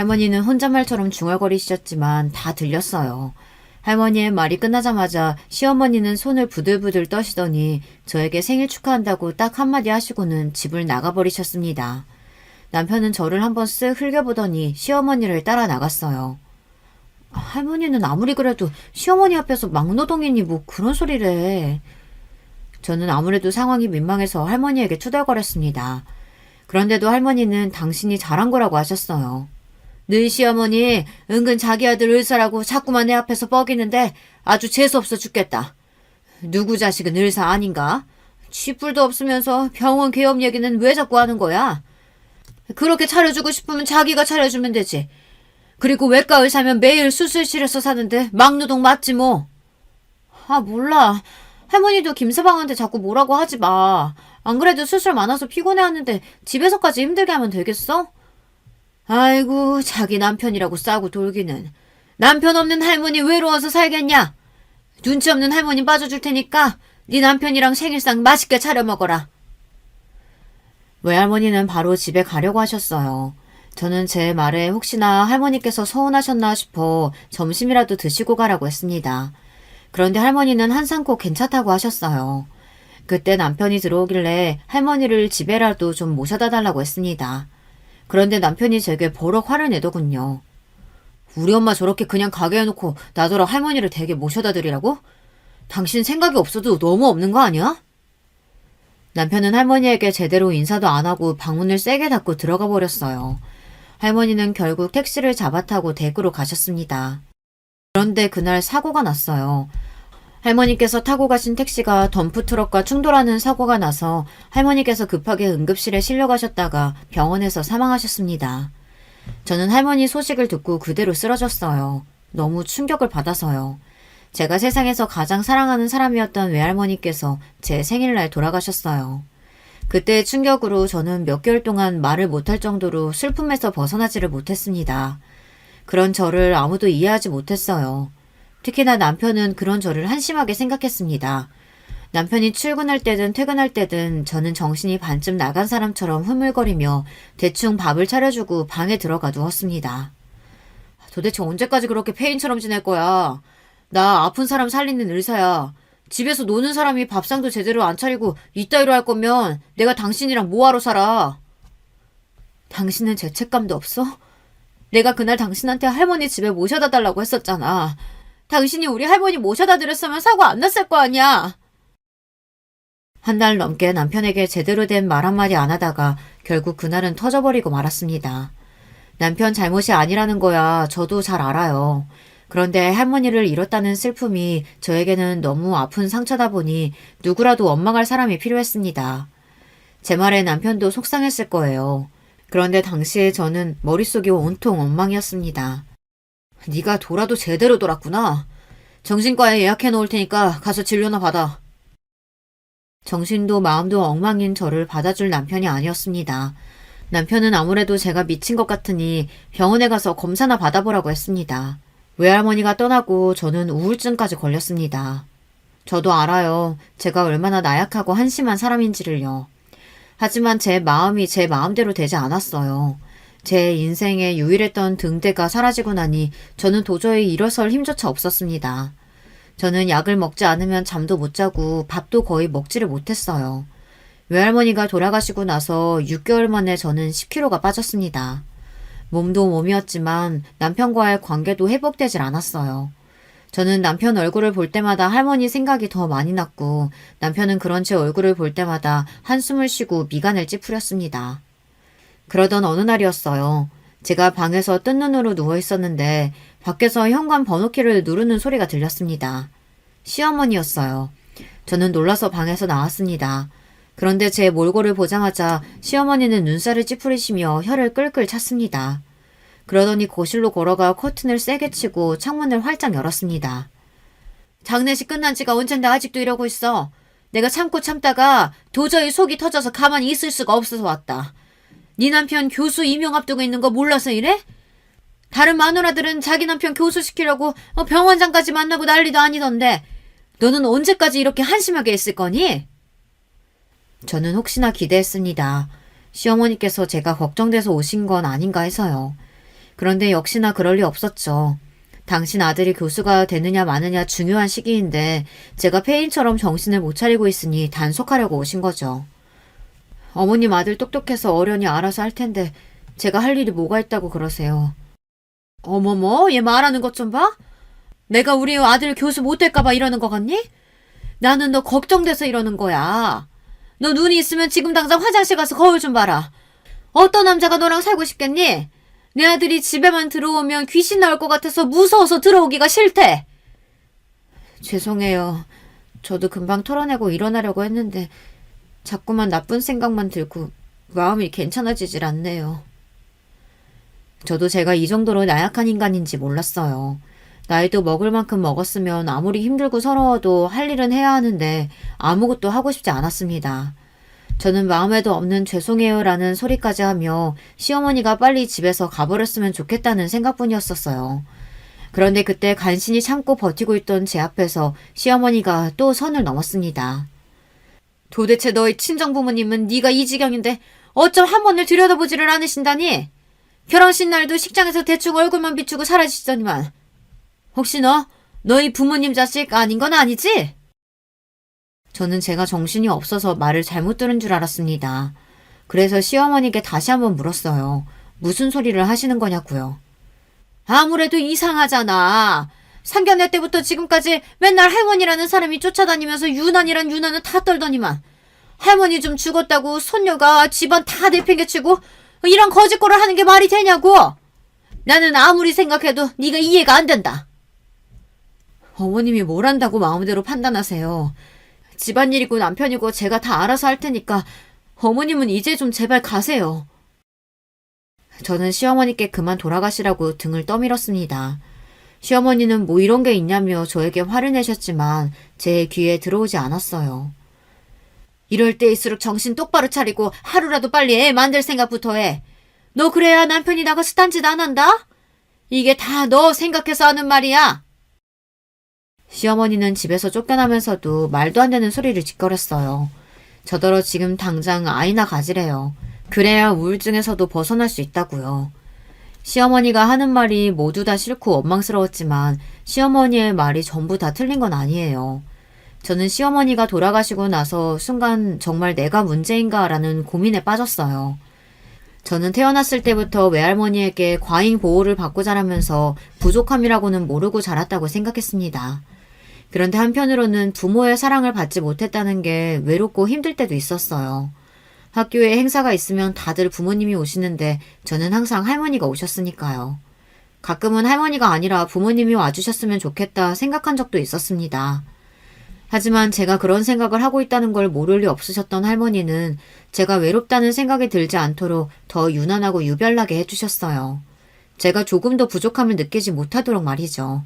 할머니는 혼잣말처럼 중얼거리셨지만 다 들렸어요. 할머니의 말이 끝나자마자 시어머니는 손을 부들부들 떠시더니 저에게 생일 축하한다고 딱 한마디 하시고는 집을 나가버리셨습니다. 남편은 저를 한번 쓱 흘겨보더니 시어머니를 따라 나갔어요. 할머니는 아무리 그래도 시어머니 앞에서 막노동이니 뭐 그런 소리래. 저는 아무래도 상황이 민망해서 할머니에게 투덜거렸습니다. 그런데도 할머니는 당신이 잘한 거라고 하셨어요. 너희 시어머니 은근 자기 아들 의사라고 자꾸만 내 앞에서 뻐기는데 아주 재수없어 죽겠다. 누구 자식은 의사 아닌가? 쥐뿔도 없으면서 병원 개업 얘기는 왜 자꾸 하는 거야? 그렇게 차려주고 싶으면 자기가 차려주면 되지. 그리고 외과 의사면 매일 수술실에서 사는데 막노동 맞지 뭐. 아 몰라. 할머니도 김서방한테 자꾸 뭐라고 하지 마. 안 그래도 수술 많아서 피곤해하는데 집에서까지 힘들게 하면 되겠어? 아이고 자기 남편이라고 싸고 돌기는. 남편 없는 할머니 외로워서 살겠냐? 눈치 없는 할머니 빠져줄 테니까 네 남편이랑 생일상 맛있게 차려 먹어라. 외할머니는 바로 집에 가려고 하셨어요. 저는 제 말에 혹시나 할머니께서 서운하셨나 싶어 점심이라도 드시고 가라고 했습니다. 그런데 할머니는 한상코 괜찮다고 하셨어요. 그때 남편이 들어오길래 할머니를 집에라도 좀 모셔다 달라고 했습니다. 그런데 남편이 제게 버럭 화를 내더군요. 우리 엄마 저렇게 그냥 가게 해놓고 나더러 할머니를 댁에 모셔다 드리라고? 당신 생각이 없어도 너무 없는 거 아니야? 남편은 할머니에게 제대로 인사도 안 하고 방문을 세게 닫고 들어가 버렸어요. 할머니는 결국 택시를 잡아타고 댁으로 가셨습니다. 그런데 그날 사고가 났어요. 할머니께서 타고 가신 택시가 덤프트럭과 충돌하는 사고가 나서 할머니께서 급하게 응급실에 실려가셨다가 병원에서 사망하셨습니다. 저는 할머니 소식을 듣고 그대로 쓰러졌어요. 너무 충격을 받아서요. 제가 세상에서 가장 사랑하는 사람이었던 외할머니께서 제 생일날 돌아가셨어요. 그때의 충격으로 저는 몇 개월 동안 말을 못할 정도로 슬픔에서 벗어나지를 못했습니다. 그런 저를 아무도 이해하지 못했어요. 특히나 남편은 그런 저를 한심하게 생각했습니다. 남편이 출근할 때든 퇴근할 때든 저는 정신이 반쯤 나간 사람처럼 흐물거리며 대충 밥을 차려주고 방에 들어가 누웠습니다. 도대체 언제까지 그렇게 폐인처럼 지낼 거야? 나 아픈 사람 살리는 의사야. 집에서 노는 사람이 밥상도 제대로 안 차리고 이따위로 할 거면 내가 당신이랑 뭐하러 살아? 당신은 죄책감도 없어? 내가 그날 당신한테 할머니 집에 모셔다 달라고 했었잖아. 당신이 우리 할머니 모셔다 드렸으면 사고 안 났을 거 아니야. 한 달 넘게 남편에게 제대로 된 말 한마디 안 하다가 결국 그날은 터져버리고 말았습니다. 남편 잘못이 아니라는 거야 저도 잘 알아요. 그런데 할머니를 잃었다는 슬픔이 저에게는 너무 아픈 상처다 보니 누구라도 원망할 사람이 필요했습니다. 제 말에 남편도 속상했을 거예요. 그런데 당시에 저는 머릿속이 온통 엉망이었습니다. 네가 돌아도 제대로 돌았구나. 정신과에 예약해 놓을 테니까 가서 진료나 받아. 정신도 마음도 엉망인 저를 받아줄 남편이 아니었습니다. 남편은 아무래도 제가 미친 것 같으니 병원에 가서 검사나 받아보라고 했습니다. 외할머니가 떠나고 저는 우울증까지 걸렸습니다. 저도 알아요. 제가 얼마나 나약하고 한심한 사람인지를요. 하지만 제 마음이 제 마음대로 되지 않았어요. 제 인생에 유일했던 등대가 사라지고 나니 저는 도저히 일어설 힘조차 없었습니다. 저는 약을 먹지 않으면 잠도 못 자고 밥도 거의 먹지를 못했어요. 외할머니가 돌아가시고 나서 6개월 만에 저는 10kg가 빠졌습니다. 몸도 몸이었지만 남편과의 관계도 회복되질 않았어요. 저는 남편 얼굴을 볼 때마다 할머니 생각이 더 많이 났고 남편은 그런 제 얼굴을 볼 때마다 한숨을 쉬고 미간을 찌푸렸습니다. 그러던 어느 날이었어요. 제가 방에서 뜬 눈으로 누워 있었는데 밖에서 현관 번호키를 누르는 소리가 들렸습니다. 시어머니였어요. 저는 놀라서 방에서 나왔습니다. 그런데 제 몰골을 보자마자 시어머니는 눈살을 찌푸리시며 혀를 끌끌 찼습니다. 그러더니 거실로 걸어가 커튼을 세게 치고 창문을 활짝 열었습니다. 장례식 끝난 지가 언젠데 아직도 이러고 있어. 내가 참고 참다가 도저히 속이 터져서 가만히 있을 수가 없어서 왔다. 네 남편 교수 임용 앞두고 있는 거 몰라서 이래? 다른 마누라들은 자기 남편 교수시키려고 병원장까지 만나고 난리도 아니던데 너는 언제까지 이렇게 한심하게 있을 거니? 저는 혹시나 기대했습니다. 시어머니께서 제가 걱정돼서 오신 건 아닌가 해서요. 그런데 역시나 그럴 리 없었죠. 당신 아들이 교수가 되느냐 마느냐 중요한 시기인데 제가 폐인처럼 정신을 못 차리고 있으니 단속하려고 오신 거죠. 어머님 아들 똑똑해서 어련히 알아서 할 텐데 제가 할 일이 뭐가 있다고 그러세요. 어머머, 얘 말하는 것 좀 봐? 내가 우리 아들 교수 못 될까봐 이러는 거 같니? 나는 너 걱정돼서 이러는 거야. 너 눈이 있으면 지금 당장 화장실 가서 거울 좀 봐라. 어떤 남자가 너랑 살고 싶겠니? 내 아들이 집에만 들어오면 귀신 나올 것 같아서 무서워서 들어오기가 싫대. 죄송해요. 저도 금방 털어내고 일어나려고 했는데 자꾸만 나쁜 생각만 들고 마음이 괜찮아지질 않네요. 저도 제가 이 정도로 나약한 인간인지 몰랐어요. 나이도 먹을 만큼 먹었으면 아무리 힘들고 서러워도 할 일은 해야 하는데 아무것도 하고 싶지 않았습니다. 저는 마음에도 없는 죄송해요라는 소리까지 하며 시어머니가 빨리 집에서 가버렸으면 좋겠다는 생각뿐이었었어요. 그런데 그때 간신히 참고 버티고 있던 제 앞에서 시어머니가 또 선을 넘었습니다. 도대체 너희 친정부모님은 네가 이 지경인데 어쩜 한 번을 들여다보지를 않으신다니? 결혼식 날도 식장에서 대충 얼굴만 비추고 사라지시더니만. 혹시 너희 부모님 자식 아닌 건 아니지? 저는 제가 정신이 없어서 말을 잘못 들은 줄 알았습니다. 그래서 시어머니께 다시 한번 물었어요. 무슨 소리를 하시는 거냐고요. 아무래도 이상하잖아. 상견례 때부터 지금까지 맨날 할머니라는 사람이 쫓아다니면서 유난이란 유난은 다 떨더니만 할머니 좀 죽었다고 손녀가 집안 다 내팽개치고 이런 거짓말을 하는 게 말이 되냐고. 나는 아무리 생각해도 네가 이해가 안 된다. 어머님이 뭘 한다고 마음대로 판단하세요. 집안일이고 남편이고 제가 다 알아서 할 테니까 어머님은 이제 좀 제발 가세요. 저는 시어머니께 그만 돌아가시라고 등을 떠밀었습니다. 시어머니는 뭐 이런 게 있냐며 저에게 화를 내셨지만 제 귀에 들어오지 않았어요. 이럴 때일수록 정신 똑바로 차리고 하루라도 빨리 애 만들 생각부터 해. 너 그래야 남편이 나가서 딴짓 안 한다? 이게 다 너 생각해서 하는 말이야. 시어머니는 집에서 쫓겨나면서도 말도 안 되는 소리를 짓거렸어요. 저더러 지금 당장 아이나 가지래요. 그래야 우울증에서도 벗어날 수 있다고요. 시어머니가 하는 말이 모두 다 싫고 원망스러웠지만 시어머니의 말이 전부 다 틀린 건 아니에요. 저는 시어머니가 돌아가시고 나서 순간 정말 내가 문제인가라는 고민에 빠졌어요. 저는 태어났을 때부터 외할머니에게 과잉 보호를 받고 자라면서 부족함이라고는 모르고 자랐다고 생각했습니다. 그런데 한편으로는 부모의 사랑을 받지 못했다는 게 외롭고 힘들 때도 있었어요. 학교에 행사가 있으면 다들 부모님이 오시는데 저는 항상 할머니가 오셨으니까요. 가끔은 할머니가 아니라 부모님이 와주셨으면 좋겠다 생각한 적도 있었습니다. 하지만 제가 그런 생각을 하고 있다는 걸 모를 리 없으셨던 할머니는 제가 외롭다는 생각이 들지 않도록 더 유난하고 유별나게 해주셨어요. 제가 조금 더 부족함을 느끼지 못하도록 말이죠.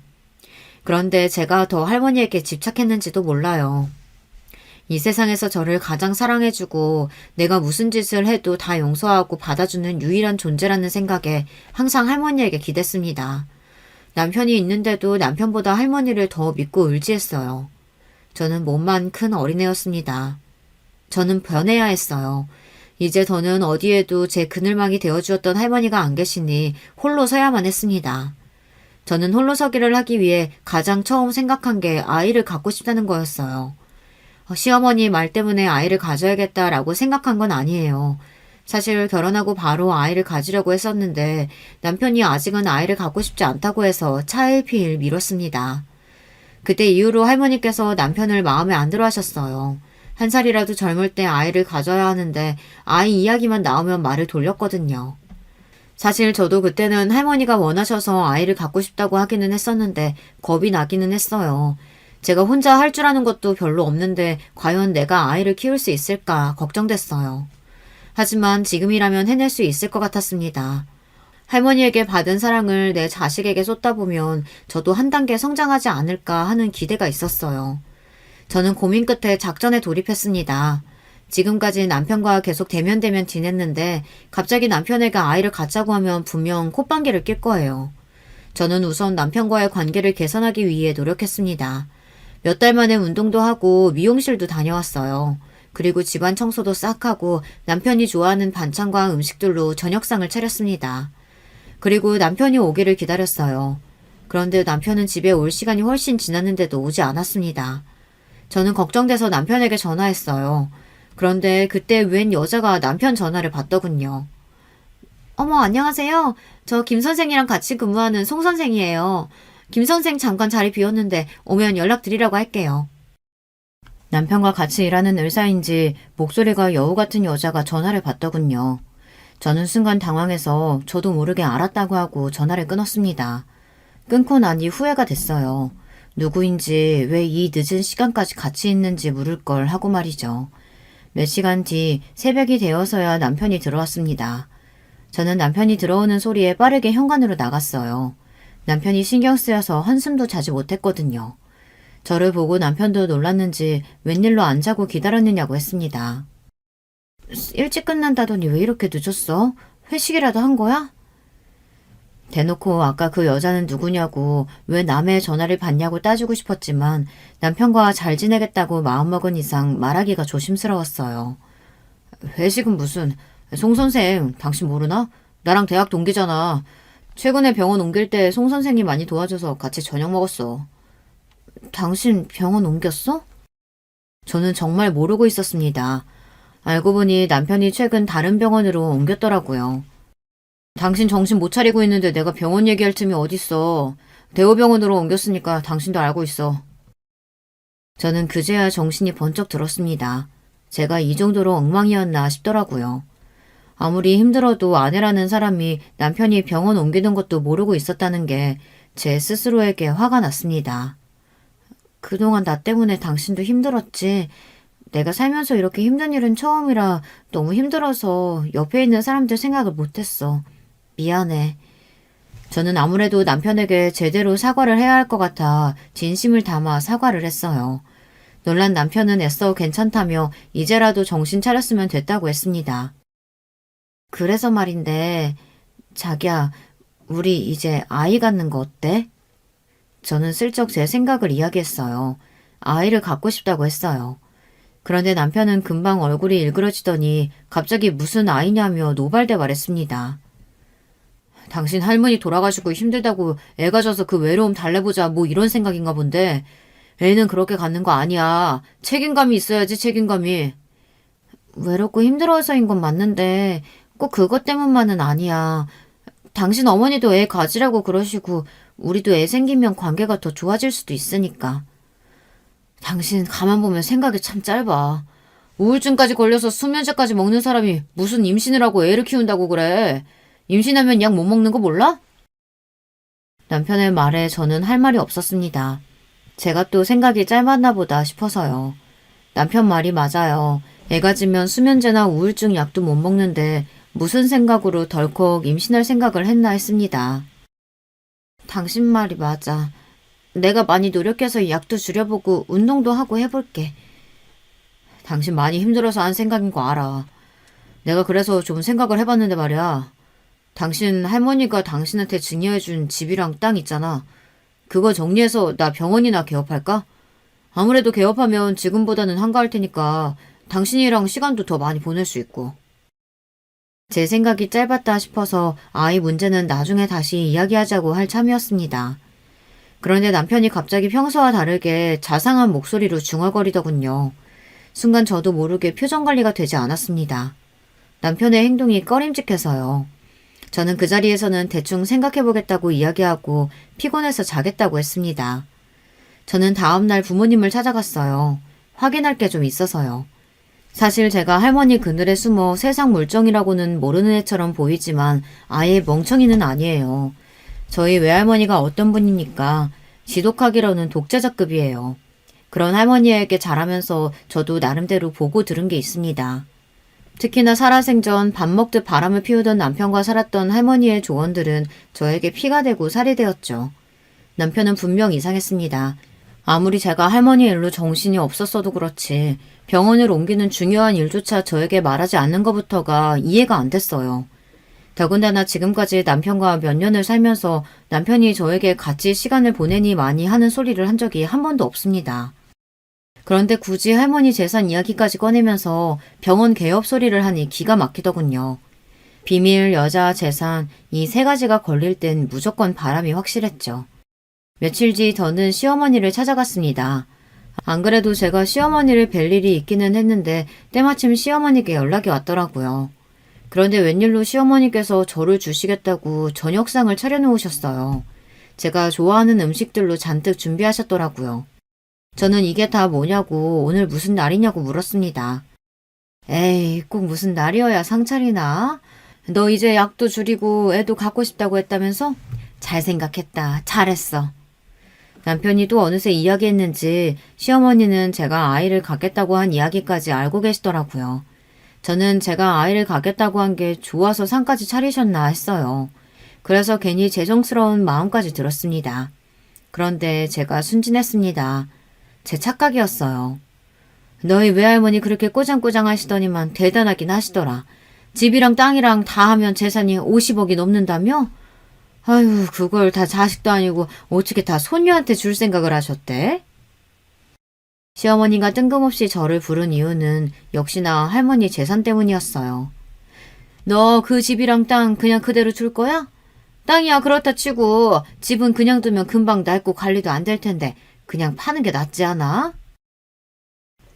그런데 제가 더 할머니에게 집착했는지도 몰라요. 이 세상에서 저를 가장 사랑해주고 내가 무슨 짓을 해도 다 용서하고 받아주는 유일한 존재라는 생각에 항상 할머니에게 기댔습니다. 남편이 있는데도 남편보다 할머니를 더 믿고 의지했어요. 저는 몸만 큰 어린애였습니다. 저는 변해야 했어요. 이제 더는 어디에도 제 그늘막이 되어주었던 할머니가 안 계시니 홀로 서야만 했습니다. 저는 홀로 서기를 하기 위해 가장 처음 생각한 게 아이를 갖고 싶다는 거였어요. 시어머니 말 때문에 아이를 가져야겠다라고 생각한 건 아니에요. 사실 결혼하고 바로 아이를 가지려고 했었는데 남편이 아직은 아이를 갖고 싶지 않다고 해서 차일피일 미뤘습니다. 그때 이후로 할머니께서 남편을 마음에 안 들어 하셨어요. 한 살이라도 젊을 때 아이를 가져야 하는데 아이 이야기만 나오면 말을 돌렸거든요. 사실 저도 그때는 할머니가 원하셔서 아이를 갖고 싶다고 하기는 했었는데 겁이 나기는 했어요. 제가 혼자 할 줄 아는 것도 별로 없는데 과연 내가 아이를 키울 수 있을까 걱정됐어요. 하지만 지금이라면 해낼 수 있을 것 같았습니다. 할머니에게 받은 사랑을 내 자식에게 쏟다 보면 저도 한 단계 성장하지 않을까 하는 기대가 있었어요. 저는 고민 끝에 작전에 돌입했습니다. 지금까지 남편과 계속 대면대면 지냈는데 갑자기 남편에게 아이를 갖자고 하면 분명 콧방귀를 낄 거예요. 저는 우선 남편과의 관계를 개선하기 위해 노력했습니다. 몇 달 만에 운동도 하고 미용실도 다녀왔어요. 그리고 집안 청소도 싹 하고 남편이 좋아하는 반찬과 음식들로 저녁상을 차렸습니다. 그리고 남편이 오기를 기다렸어요. 그런데 남편은 집에 올 시간이 훨씬 지났는데도 오지 않았습니다. 저는 걱정돼서 남편에게 전화했어요. 그런데 그때 웬 여자가 남편 전화를 받더군요. 어머, 안녕하세요. 저 김 선생이랑 같이 근무하는 송 선생이에요. 김 선생 잠깐 자리 비웠는데 오면 연락드리라고 할게요. 남편과 같이 일하는 의사인지 목소리가 여우 같은 여자가 전화를 받더군요. 저는 순간 당황해서 저도 모르게 알았다고 하고 전화를 끊었습니다. 끊고 나니 후회가 됐어요. 누구인지 왜 이 늦은 시간까지 같이 있는지 물을 걸 하고 말이죠. 몇 시간 뒤 새벽이 되어서야 남편이 들어왔습니다. 저는 남편이 들어오는 소리에 빠르게 현관으로 나갔어요. 남편이 신경 쓰여서 한숨도 자지 못했거든요. 저를 보고 남편도 놀랐는지 웬일로 안 자고 기다렸느냐고 했습니다. 일찍 끝난다더니 왜 이렇게 늦었어? 회식이라도 한 거야? 대놓고 아까 그 여자는 누구냐고 왜 남의 전화를 받냐고 따지고 싶었지만 남편과 잘 지내겠다고 마음먹은 이상 말하기가 조심스러웠어요. 회식은 무슨... 송 선생, 당신 모르나? 나랑 대학 동기잖아. 최근에 병원 옮길 때 송 선생이 많이 도와줘서 같이 저녁 먹었어. 당신 병원 옮겼어? 저는 정말 모르고 있었습니다. 알고 보니 남편이 최근 다른 병원으로 옮겼더라고요. 당신 정신 못 차리고 있는데 내가 병원 얘기할 틈이 어딨어. 대우병원으로 옮겼으니까 당신도 알고 있어. 저는 그제야 정신이 번쩍 들었습니다. 제가 이 정도로 엉망이었나 싶더라고요. 아무리 힘들어도 아내라는 사람이 남편이 병원 옮기는 것도 모르고 있었다는 게 제 스스로에게 화가 났습니다. 그동안 나 때문에 당신도 힘들었지. 내가 살면서 이렇게 힘든 일은 처음이라 너무 힘들어서 옆에 있는 사람들 생각을 못했어. 미안해. 저는 아무래도 남편에게 제대로 사과를 해야 할 것 같아 진심을 담아 사과를 했어요. 놀란 남편은 애써 괜찮다며 이제라도 정신 차렸으면 됐다고 했습니다. 그래서 말인데, 자기야, 우리 이제 아이 갖는 거 어때? 저는 슬쩍 제 생각을 이야기했어요. 아이를 갖고 싶다고 했어요. 그런데 남편은 금방 얼굴이 일그러지더니 갑자기 무슨 아이냐며 노발대 말했습니다. 당신 할머니 돌아가시고 힘들다고 애 가져서 그 외로움 달래보자 뭐 이런 생각인가 본데 애는 그렇게 갖는 거 아니야. 책임감이 있어야지 책임감이. 외롭고 힘들어서인 건 맞는데 꼭 그것 때문만은 아니야. 당신 어머니도 애 가지라고 그러시고 우리도 애 생기면 관계가 더 좋아질 수도 있으니까. 당신 가만 보면 생각이 참 짧아. 우울증까지 걸려서 수면제까지 먹는 사람이 무슨 임신을 하고 애를 키운다고 그래. 임신하면 약 못 먹는 거 몰라? 남편의 말에 저는 할 말이 없었습니다. 제가 또 생각이 짧았나 보다 싶어서요. 남편 말이 맞아요. 애 가지면 수면제나 우울증 약도 못 먹는데 무슨 생각으로 덜컥 임신할 생각을 했나 했습니다. 당신 말이 맞아. 내가 많이 노력해서 약도 줄여보고 운동도 하고 해볼게. 당신 많이 힘들어서 한 생각인 거 알아. 내가 그래서 좀 생각을 해봤는데 말이야. 당신 할머니가 당신한테 증여해준 집이랑 땅 있잖아. 그거 정리해서 나 병원이나 개업할까? 아무래도 개업하면 지금보다는 한가할 테니까 당신이랑 시간도 더 많이 보낼 수 있고. 제 생각이 짧았다 싶어서 아이 문제는 나중에 다시 이야기하자고 할 참이었습니다. 그런데 남편이 갑자기 평소와 다르게 자상한 목소리로 중얼거리더군요. 순간 저도 모르게 표정 관리가 되지 않았습니다. 남편의 행동이 꺼림직해서요. 저는 그 자리에서는 대충 생각해보겠다고 이야기하고 피곤해서 자겠다고 했습니다. 저는 다음날 부모님을 찾아갔어요. 확인할 게 좀 있어서요. 사실 제가 할머니 그늘에 숨어 세상 물정이라고는 모르는 애처럼 보이지만 아예 멍청이는 아니에요. 저희 외할머니가 어떤 분입니까? 지독하기로는 독재자급이에요. 그런 할머니에게 자라면서 저도 나름대로 보고 들은 게 있습니다. 특히나 살아생전 밥 먹듯 바람을 피우던 남편과 살았던 할머니의 조언들은 저에게 피가 되고 살이 되었죠. 남편은 분명 이상했습니다. 아무리 제가 할머니 일로 정신이 없었어도 그렇지 병원을 옮기는 중요한 일조차 저에게 말하지 않는 것부터가 이해가 안 됐어요. 더군다나 지금까지 남편과 몇 년을 살면서 남편이 저에게 같이 시간을 보내니 많이 하는 소리를 한 적이 한 번도 없습니다. 그런데 굳이 할머니 재산 이야기까지 꺼내면서 병원 개업 소리를 하니 기가 막히더군요. 비밀, 여자, 재산 이 세 가지가 걸릴 땐 무조건 바람이 확실했죠. 며칠 뒤 저는 시어머니를 찾아갔습니다. 안 그래도 제가 시어머니를 뵐 일이 있기는 했는데 때마침 시어머니께 연락이 왔더라고요. 그런데 웬일로 시어머니께서 저를 주시겠다고 저녁상을 차려놓으셨어요. 제가 좋아하는 음식들로 잔뜩 준비하셨더라고요. 저는 이게 다 뭐냐고 오늘 무슨 날이냐고 물었습니다. 에이, 꼭 무슨 날이어야 상차리나? 너 이제 약도 줄이고 애도 갖고 싶다고 했다면서? 잘 생각했다. 잘했어. 남편이 또 어느새 이야기했는지 시어머니는 제가 아이를 갖겠다고 한 이야기까지 알고 계시더라고요. 저는 제가 아이를 갖겠다고 한 게 좋아서 상까지 차리셨나 했어요. 그래서 괜히 죄송스러운 마음까지 들었습니다. 그런데 제가 순진했습니다. 제 착각이었어요. 너희 외할머니 그렇게 꼬장꼬장 하시더니만 대단하긴 하시더라. 집이랑 땅이랑 다 하면 재산이 50억이 넘는다며? 아유, 그걸 다 자식도 아니고 어떻게 다 손녀한테 줄 생각을 하셨대? 시어머니가 뜬금없이 저를 부른 이유는 역시나 할머니 재산 때문이었어요. 너 그 집이랑 땅 그냥 그대로 줄 거야? 땅이야 그렇다 치고 집은 그냥 두면 금방 낡고 관리도 안 될 텐데 그냥 파는 게 낫지 않아?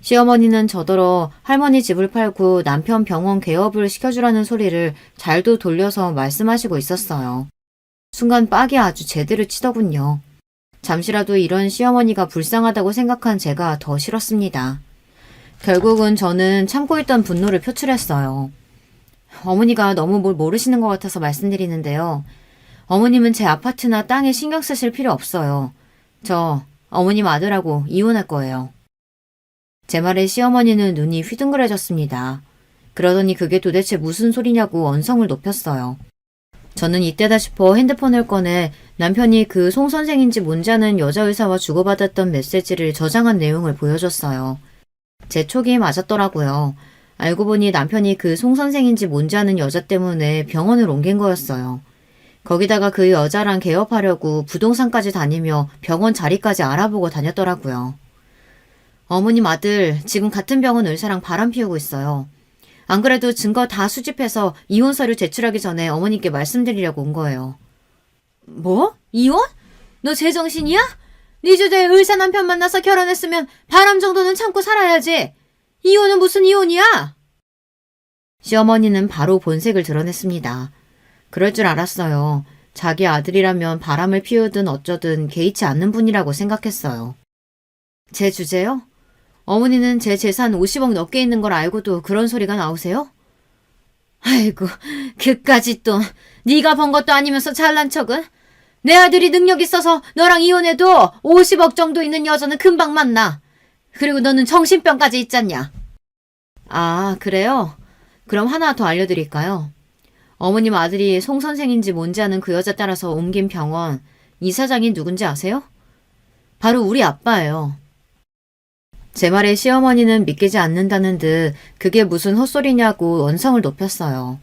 시어머니는 저더러 할머니 집을 팔고 남편 병원 개업을 시켜주라는 소리를 잘도 돌려서 말씀하시고 있었어요. 순간 빡이 아주 제대로 치더군요. 잠시라도 이런 시어머니가 불쌍하다고 생각한 제가 더 싫었습니다. 결국은 저는 참고 있던 분노를 표출했어요. 어머니가 너무 뭘 모르시는 것 같아서 말씀드리는데요. 어머님은 제 아파트나 땅에 신경 쓰실 필요 없어요. 저 어머님 아들하고 이혼할 거예요. 제 말에 시어머니는 눈이 휘둥그레졌습니다. 그러더니 그게 도대체 무슨 소리냐고 언성을 높였어요. 저는 이때다 싶어 핸드폰을 꺼내 남편이 그 송 선생인지 뭔지 아는 여자 의사와 주고받았던 메시지를 저장한 내용을 보여줬어요. 제 촉이 맞았더라고요. 알고 보니 남편이 그 송 선생인지 뭔지 아는 여자 때문에 병원을 옮긴 거였어요. 거기다가 그 여자랑 개업하려고 부동산까지 다니며 병원 자리까지 알아보고 다녔더라고요. 어머님 아들 지금 같은 병원 의사랑 바람 피우고 있어요. 안 그래도 증거 다 수집해서 이혼 서류 제출하기 전에 어머님께 말씀드리려고 온 거예요. 뭐? 이혼? 너 제정신이야? 네 주제에 의사 남편 만나서 결혼했으면 바람 정도는 참고 살아야지. 이혼은 무슨 이혼이야? 시어머니는 바로 본색을 드러냈습니다. 그럴 줄 알았어요. 자기 아들이라면 바람을 피우든 어쩌든 개의치 않는 분이라고 생각했어요. 제 주제요? 어머니는 제 재산 50억 넘게 있는 걸 알고도 그런 소리가 나오세요? 아이고, 그까짓 돈 네가 번 것도 아니면서 잘난 척은? 내 아들이 능력 있어서 너랑 이혼해도 50억 정도 있는 여자는 금방 만나. 그리고 너는 정신병까지 있잖냐. 아, 그래요? 그럼 하나 더 알려드릴까요? 어머님 아들이 송 선생인지 뭔지 아는 그 여자 따라서 옮긴 병원 이사장이 누군지 아세요? 바로 우리 아빠예요. 제 말에 시어머니는 믿기지 않는다는 듯 그게 무슨 헛소리냐고 언성을 높였어요.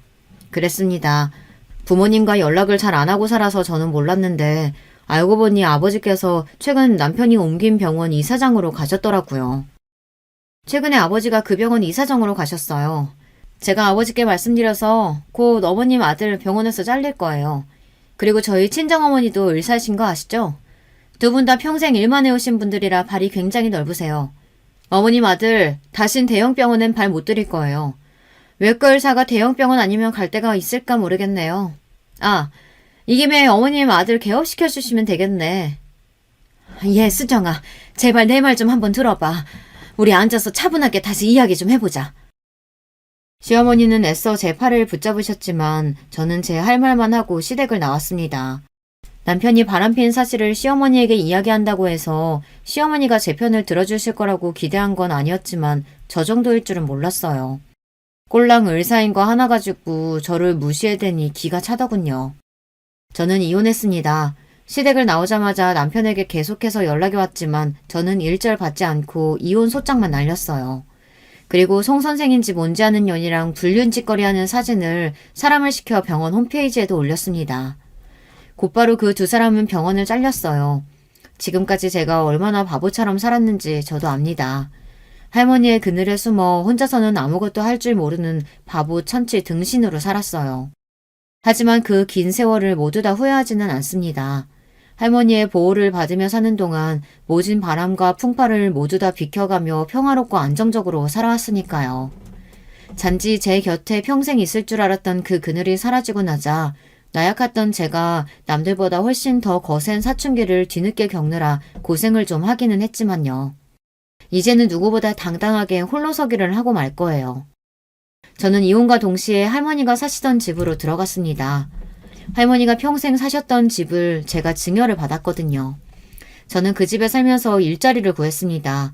그랬습니다. 부모님과 연락을 잘 안 하고 살아서 저는 몰랐는데 알고 보니 아버지께서 최근 남편이 옮긴 병원 이사장으로 가셨더라고요. 최근에 아버지가 그 병원 이사장으로 가셨어요. 제가 아버지께 말씀드려서 곧 어머님 아들 병원에서 잘릴 거예요. 그리고 저희 친정어머니도 의사이신 거 아시죠? 두 분 다 평생 일만 해오신 분들이라 발이 굉장히 넓으세요. 어머님 아들 다신 대형병원엔 발 못 들일 거예요. 외과 의사가 대형병원 아니면 갈 데가 있을까 모르겠네요. 아, 이 김에 어머님 아들 개업시켜주시면 되겠네. 예, 수정아. 제발 내 말 좀 한번 들어봐. 우리 앉아서 차분하게 다시 이야기 좀 해보자. 시어머니는 애써 제 팔을 붙잡으셨지만 저는 제 할 말만 하고 시댁을 나왔습니다. 남편이 바람핀 사실을 시어머니에게 이야기한다고 해서 시어머니가 제 편을 들어주실 거라고 기대한 건 아니었지만 저 정도일 줄은 몰랐어요. 꼴랑 의사인 거 하나 가지고 저를 무시해대니 기가 차더군요. 저는 이혼했습니다. 시댁을 나오자마자 남편에게 계속해서 연락이 왔지만 저는 일절 받지 않고 이혼 소장만 날렸어요. 그리고 송 선생인지 뭔지 아는 년이랑 불륜짓거리하는 사진을 사람을 시켜 병원 홈페이지에도 올렸습니다. 곧바로 그 두 사람은 병원을 잘렸어요. 지금까지 제가 얼마나 바보처럼 살았는지 저도 압니다. 할머니의 그늘에 숨어 혼자서는 아무것도 할 줄 모르는 바보 천치 등신으로 살았어요. 하지만 그 긴 세월을 모두 다 후회하지는 않습니다. 할머니의 보호를 받으며 사는 동안 모진 바람과 풍파를 모두 다 비켜가며 평화롭고 안정적으로 살아왔으니까요. 단지 제 곁에 평생 있을 줄 알았던 그 그늘이 사라지고 나자 나약했던 제가 남들보다 훨씬 더 거센 사춘기를 뒤늦게 겪느라 고생을 좀 하기는 했지만요. 이제는 누구보다 당당하게 홀로서기를 하고 말 거예요. 저는 이혼과 동시에 할머니가 사시던 집으로 들어갔습니다. 할머니가 평생 사셨던 집을 제가 증여를 받았거든요. 저는 그 집에 살면서 일자리를 구했습니다.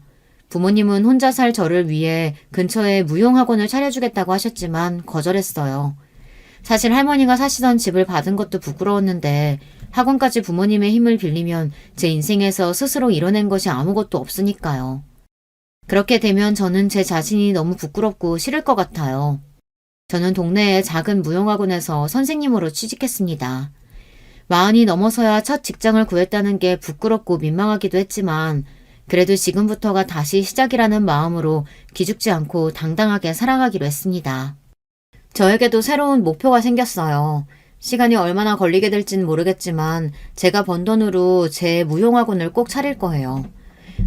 부모님은 혼자 살 저를 위해 근처에 무용학원을 차려주겠다고 하셨지만 거절했어요. 사실 할머니가 사시던 집을 받은 것도 부끄러웠는데 학원까지 부모님의 힘을 빌리면 제 인생에서 스스로 이뤄낸 것이 아무것도 없으니까요. 그렇게 되면 저는 제 자신이 너무 부끄럽고 싫을 것 같아요. 저는 동네의 작은 무용학원에서 선생님으로 취직했습니다. 40이 넘어서야 첫 직장을 구했다는 게 부끄럽고 민망하기도 했지만 그래도 지금부터가 다시 시작이라는 마음으로 기죽지 않고 당당하게 살아가기로 했습니다. 저에게도 새로운 목표가 생겼어요. 시간이 얼마나 걸리게 될진 모르겠지만 제가 번 돈으로 제 무용학원을 꼭 차릴 거예요.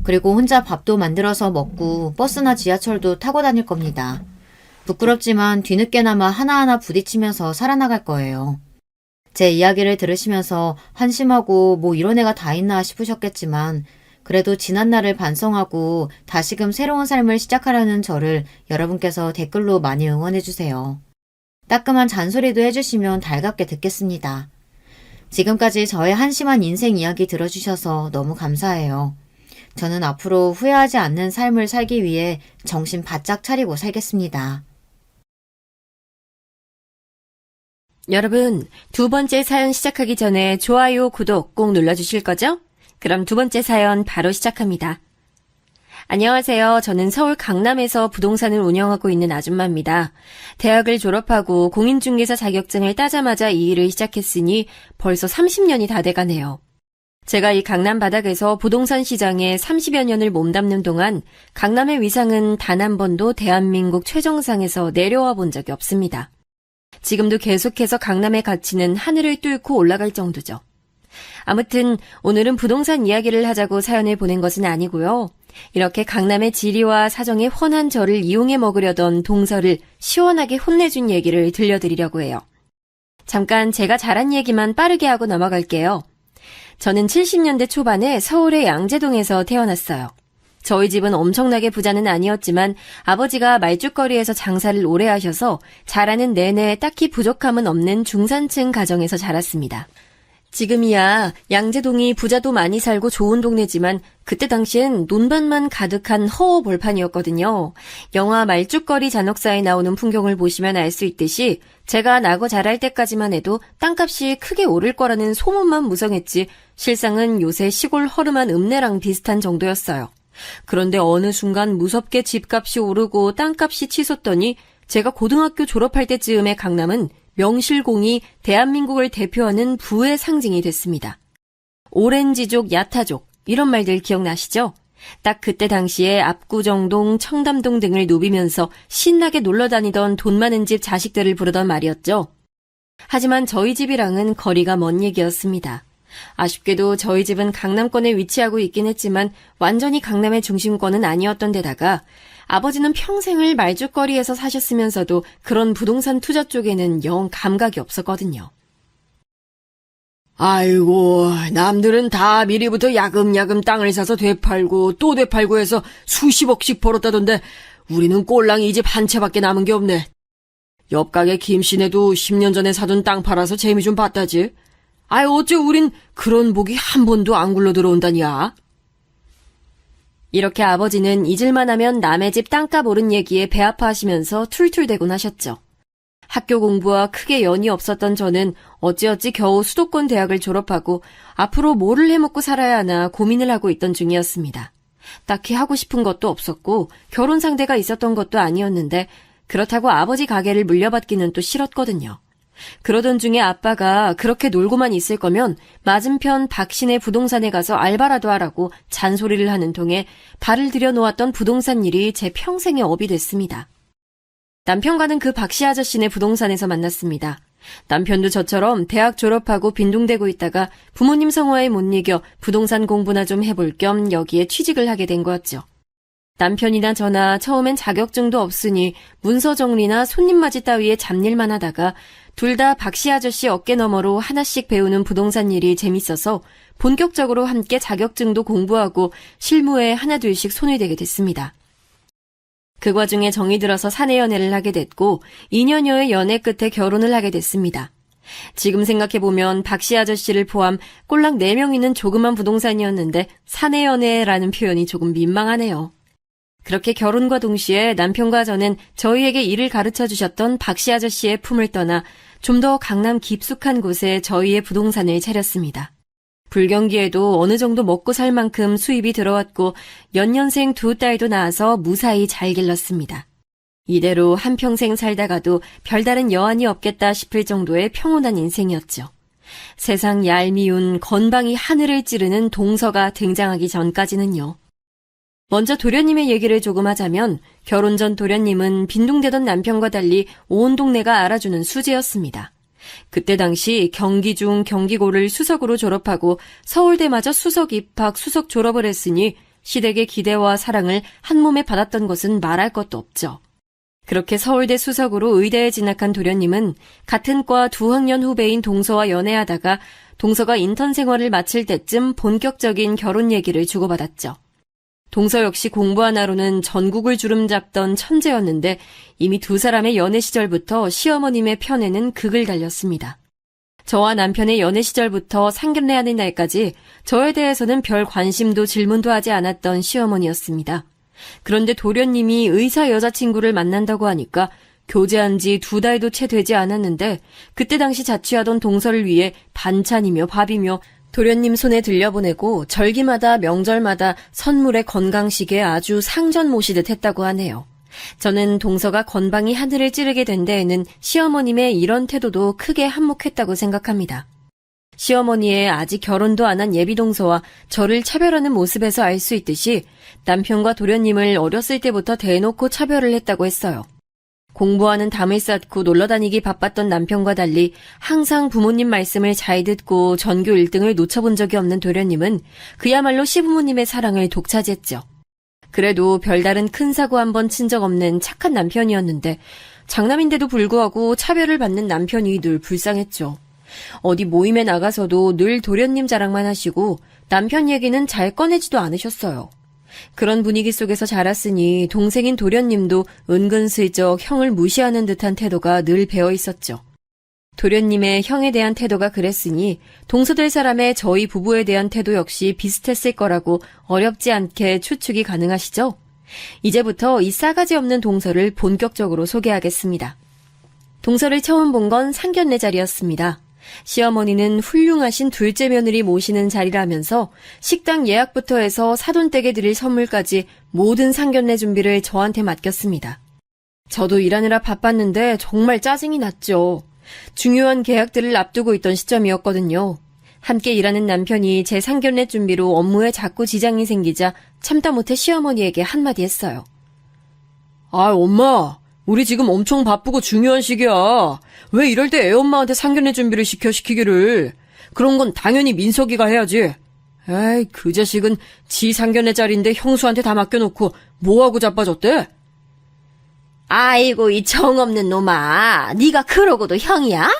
그리고 혼자 밥도 만들어서 먹고 버스나 지하철도 타고 다닐 겁니다. 부끄럽지만 뒤늦게나마 하나하나 부딪히면서 살아나갈 거예요. 제 이야기를 들으시면서 한심하고 뭐 이런 애가 다 있나 싶으셨겠지만 그래도 지난날을 반성하고 다시금 새로운 삶을 시작하려는 저를 여러분께서 댓글로 많이 응원해주세요. 따끔한 잔소리도 해주시면 달갑게 듣겠습니다. 지금까지 저의 한심한 인생 이야기 들어주셔서 너무 감사해요. 저는 앞으로 후회하지 않는 삶을 살기 위해 정신 바짝 차리고 살겠습니다. 여러분, 두 번째 사연 시작하기 전에 좋아요, 구독 꼭 눌러주실 거죠? 그럼 두 번째 사연 바로 시작합니다. 안녕하세요. 저는 서울 강남에서 부동산을 운영하고 있는 아줌마입니다. 대학을 졸업하고 공인중개사 자격증을 따자마자 이 일을 시작했으니 벌써 30년이 다 돼가네요. 제가 이 강남 바닥에서 부동산 시장에 30여 년을 몸담는 동안 강남의 위상은 단 한 번도 대한민국 최정상에서 내려와 본 적이 없습니다. 지금도 계속해서 강남의 가치는 하늘을 뚫고 올라갈 정도죠. 아무튼 오늘은 부동산 이야기를 하자고 사연을 보낸 것은 아니고요. 이렇게 강남의 지리와 사정에 훤한 저를 이용해 먹으려던 동서를 시원하게 혼내준 얘기를 들려드리려고 해요. 잠깐 제가 잘한 얘기만 빠르게 하고 넘어갈게요. 저는 70년대 초반에 서울의 양재동에서 태어났어요. 저희 집은 엄청나게 부자는 아니었지만 아버지가 말죽거리에서 장사를 오래 하셔서 자라는 내내 딱히 부족함은 없는 중산층 가정에서 자랐습니다. 지금이야 양재동이 부자도 많이 살고 좋은 동네지만 그때 당시엔 논밭만 가득한 허허벌판이었거든요. 영화 말죽거리 잔혹사에 나오는 풍경을 보시면 알 수 있듯이 제가 나고 자랄 때까지만 해도 땅값이 크게 오를 거라는 소문만 무성했지 실상은 요새 시골 허름한 읍내랑 비슷한 정도였어요. 그런데 어느 순간 무섭게 집값이 오르고 땅값이 치솟더니 제가 고등학교 졸업할 때쯤에 강남은 명실공히 대한민국을 대표하는 부의 상징이 됐습니다. 오렌지족, 야타족 이런 말들 기억나시죠? 딱 그때 당시에 압구정동, 청담동 등을 누비면서 신나게 놀러다니던 돈 많은 집 자식들을 부르던 말이었죠. 하지만 저희 집이랑은 거리가 먼 얘기였습니다. 아쉽게도 저희 집은 강남권에 위치하고 있긴 했지만 완전히 강남의 중심권은 아니었던 데다가 아버지는 평생을 말죽거리에서 사셨으면서도 그런 부동산 투자 쪽에는 영 감각이 없었거든요. 아이고, 남들은 다 미리부터 야금야금 땅을 사서 되팔고 또 되팔고 해서 수십억씩 벌었다던데 우리는 꼴랑 이 집 한 채밖에 남은 게 없네. 옆가게 김씨네도 10년 전에 사둔 땅 팔아서 재미 좀 봤다지. 아이 어째 우린 그런 복이 한 번도 안 굴러 들어온다냐. 이렇게 아버지는 잊을만 하면 남의 집 땅값 오른 얘기에 배 아파하시면서 툴툴대곤 하셨죠. 학교 공부와 크게 연이 없었던 저는 어찌어찌 겨우 수도권 대학을 졸업하고 앞으로 뭐를 해먹고 살아야 하나 고민을 하고 있던 중이었습니다. 딱히 하고 싶은 것도 없었고 결혼 상대가 있었던 것도 아니었는데 그렇다고 아버지 가게를 물려받기는 또 싫었거든요. 그러던 중에 아빠가 그렇게 놀고만 있을 거면 맞은편 박신의 부동산에 가서 알바라도 하라고 잔소리를 하는 통에 발을 들여놓았던 부동산 일이 제 평생의 업이 됐습니다. 남편과는 그 박씨 아저씨네 부동산에서 만났습니다. 남편도 저처럼 대학 졸업하고 빈둥대고 있다가 부모님 성화에 못 이겨 부동산 공부나 좀 해볼 겸 여기에 취직을 하게 된 거였죠. 남편이나 저나 처음엔 자격증도 없으니 문서 정리나 손님 맞이 따위에 잡일만 하다가 둘 다 박씨 아저씨 어깨 너머로 하나씩 배우는 부동산 일이 재밌어서 본격적으로 함께 자격증도 공부하고 실무에 하나둘씩 손을 대게 됐습니다. 그 과중에 정이 들어서 사내 연애를 하게 됐고 2년여의 연애 끝에 결혼을 하게 됐습니다. 지금 생각해보면 박씨 아저씨를 포함 꼴랑 4명 있는 조그만 부동산이었는데 사내 연애라는 표현이 조금 민망하네요. 그렇게 결혼과 동시에 남편과 저는 저희에게 일을 가르쳐 주셨던 박씨 아저씨의 품을 떠나 좀 더 강남 깊숙한 곳에 저희의 부동산을 차렸습니다. 불경기에도 어느 정도 먹고 살 만큼 수입이 들어왔고 연년생 2딸도 낳아서 무사히 잘 길렀습니다. 이대로 한평생 살다가도 별다른 여한이 없겠다 싶을 정도의 평온한 인생이었죠. 세상 얄미운 건방이 하늘을 찌르는 동서가 등장하기 전까지는요. 먼저 도련님의 얘기를 조금 하자면 결혼 전 도련님은 빈둥대던 남편과 달리 온 동네가 알아주는 수재였습니다. 그때 당시 경기 중 경기고를 수석으로 졸업하고 서울대마저 수석 입학, 수석 졸업을 했으니 시댁의 기대와 사랑을 한 몸에 받았던 것은 말할 것도 없죠. 그렇게 서울대 수석으로 의대에 진학한 도련님은 같은 과 2학년 후배인 동서와 연애하다가 동서가 인턴 생활을 마칠 때쯤 본격적인 결혼 얘기를 주고받았죠. 동서 역시 공부 하나로는 전국을 주름잡던 천재였는데 이미 두 사람의 연애 시절부터 시어머님의 편에는 극을 달렸습니다. 저와 남편의 연애 시절부터 상견례하는 날까지 저에 대해서는 별 관심도 질문도 하지 않았던 시어머니였습니다. 그런데 도련님이 의사 여자친구를 만난다고 하니까 교제한 지 2달도 채 되지 않았는데 그때 당시 자취하던 동서를 위해 반찬이며 밥이며 도련님 손에 들려보내고 절기마다 명절마다 선물에 건강식에 아주 상전 모시듯 했다고 하네요. 저는 동서가 건방이 하늘을 찌르게 된 데에는 시어머님의 이런 태도도 크게 한몫했다고 생각합니다. 시어머니의 아직 결혼도 안 한 예비동서와 저를 차별하는 모습에서 알 수 있듯이 남편과 도련님을 어렸을 때부터 대놓고 차별을 했다고 했어요. 공부하는 담을 쌓고 놀러다니기 바빴던 남편과 달리 항상 부모님 말씀을 잘 듣고 전교 1등을 놓쳐본 적이 없는 도련님은 그야말로 시부모님의 사랑을 독차지했죠. 그래도 별다른 큰 사고 한 번 친 적 없는 착한 남편이었는데 장남인데도 불구하고 차별을 받는 남편이 늘 불쌍했죠. 어디 모임에 나가서도 늘 도련님 자랑만 하시고 남편 얘기는 잘 꺼내지도 않으셨어요. 그런 분위기 속에서 자랐으니 동생인 도련님도 은근슬쩍 형을 무시하는 듯한 태도가 늘 배어 있었죠. 도련님의 형에 대한 태도가 그랬으니 동서될 사람의 저희 부부에 대한 태도 역시 비슷했을 거라고 어렵지 않게 추측이 가능하시죠? 이제부터 이 싸가지 없는 동서를 본격적으로 소개하겠습니다. 동서를 처음 본 건 상견례 자리였습니다. 시어머니는 훌륭하신 둘째 며느리 모시는 자리라면서 식당 예약부터 해서 사돈댁에 드릴 선물까지 모든 상견례 준비를 저한테 맡겼습니다. 저도 일하느라 바빴는데 정말 짜증이 났죠. 중요한 계약들을 앞두고 있던 시점이었거든요. 함께 일하는 남편이 제 상견례 준비로 업무에 자꾸 지장이 생기자 참다 못해 시어머니에게 한마디 했어요. 아, 엄마, 우리 지금 엄청 바쁘고 중요한 시기야. 왜 이럴 때 애엄마한테 상견례 준비를 시키기를. 그런 건 당연히 민석이가 해야지. 에이, 그 자식은 지 상견례 자리인데 형수한테 다 맡겨놓고 뭐하고 자빠졌대? 아이고 이 정없는 놈아, 네가 그러고도 형이야?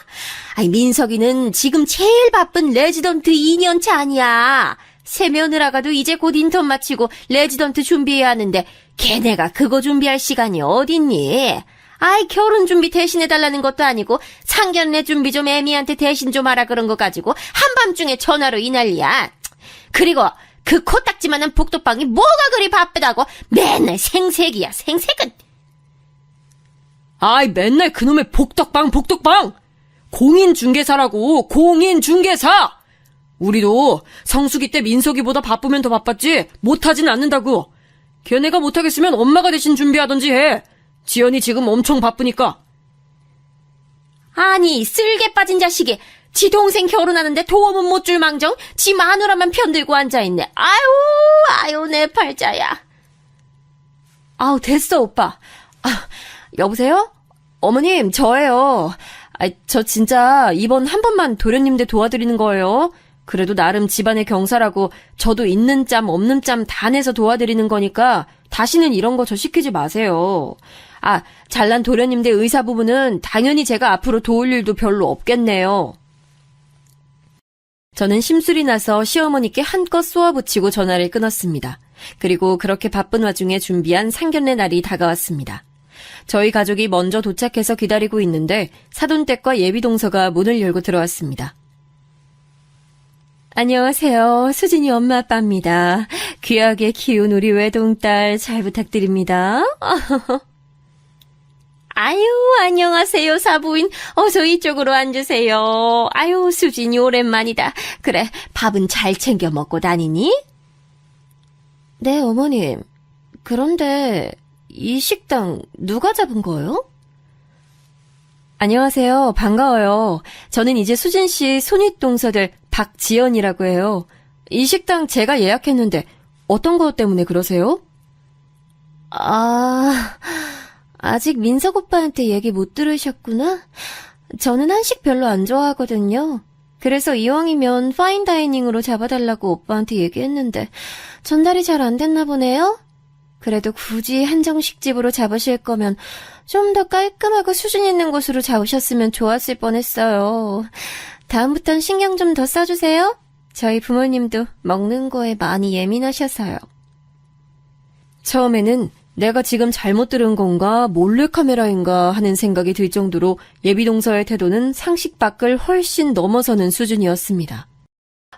아이 민석이는 지금 제일 바쁜 레지던트 2년차 아니야. 새 며느라가도 이제 곧 인턴 마치고 레지던트 준비해야 하는데 걔네가 그거 준비할 시간이 어딨니? 아이 결혼 준비 대신해달라는 것도 아니고 상견례 준비 좀 애미한테 대신 좀 하라 그런 거 가지고 한밤중에 전화로 이 난리야. 그리고 그 코딱지만한 복도방이 뭐가 그리 바쁘다고 맨날 생색이야 생색은. 아이, 맨날 그놈의 복덕방! 공인중개사라고! 공인중개사! 우리도 성수기 때 민석이보다 바쁘면 더 바빴지 못하진 않는다고. 걔네가 못하겠으면 엄마가 대신 준비하던지 해. 지연이 지금 엄청 바쁘니까. 아니, 쓸개 빠진 자식이 지 동생 결혼하는데 도움은 못 줄 망정 지 마누라만 편들고 앉아있네. 아유, 내 팔자야. 아우, 됐어, 오빠. 아, 여보세요? 어머님, 저예요. 저 진짜 이번 한 번만 도련님들 도와드리는 거예요. 그래도 나름 집안의 경사라고 저도 있는 짬 없는 짬 다 내서 도와드리는 거니까 다시는 이런 거 저 시키지 마세요. 아, 잘난 도련님들 의사 부부는 당연히 제가 앞으로 도울 일도 별로 없겠네요. 저는 심술이 나서 시어머니께 한껏 쏘아붙이고 전화를 끊었습니다. 그리고 그렇게 바쁜 와중에 준비한 상견례 날이 다가왔습니다. 저희 가족이 먼저 도착해서 기다리고 있는데 사돈댁과 예비동서가 문을 열고 들어왔습니다. 안녕하세요. 수진이 엄마 아빠입니다. 귀하게 키운 우리 외동딸 잘 부탁드립니다. 아유, 안녕하세요, 사부인. 어서 이쪽으로 앉으세요. 아유, 수진이 오랜만이다. 그래, 밥은 잘 챙겨 먹고 다니니? 네, 어머님. 그런데 이 식당 누가 잡은 거예요? 안녕하세요. 반가워요. 저는 이제 수진 씨 손윗동서들 박지연이라고 해요. 이 식당 제가 예약했는데 어떤 것 때문에 그러세요? 아직 민석 오빠한테 얘기 못 들으셨구나? 저는 한식 별로 안 좋아하거든요. 그래서 이왕이면 파인다이닝으로 잡아달라고 오빠한테 얘기했는데 전달이 잘 안 됐나 보네요? 그래도 굳이 한정식집으로 잡으실 거면 좀 더 깔끔하고 수준 있는 곳으로 잡으셨으면 좋았을 뻔했어요. 다음부턴 신경 좀 더 써주세요. 저희 부모님도 먹는 거에 많이 예민하셔서요. 처음에는 내가 지금 잘못 들은 건가 몰래카메라인가 하는 생각이 들 정도로 예비동서의 태도는 상식 밖을 훨씬 넘어서는 수준이었습니다.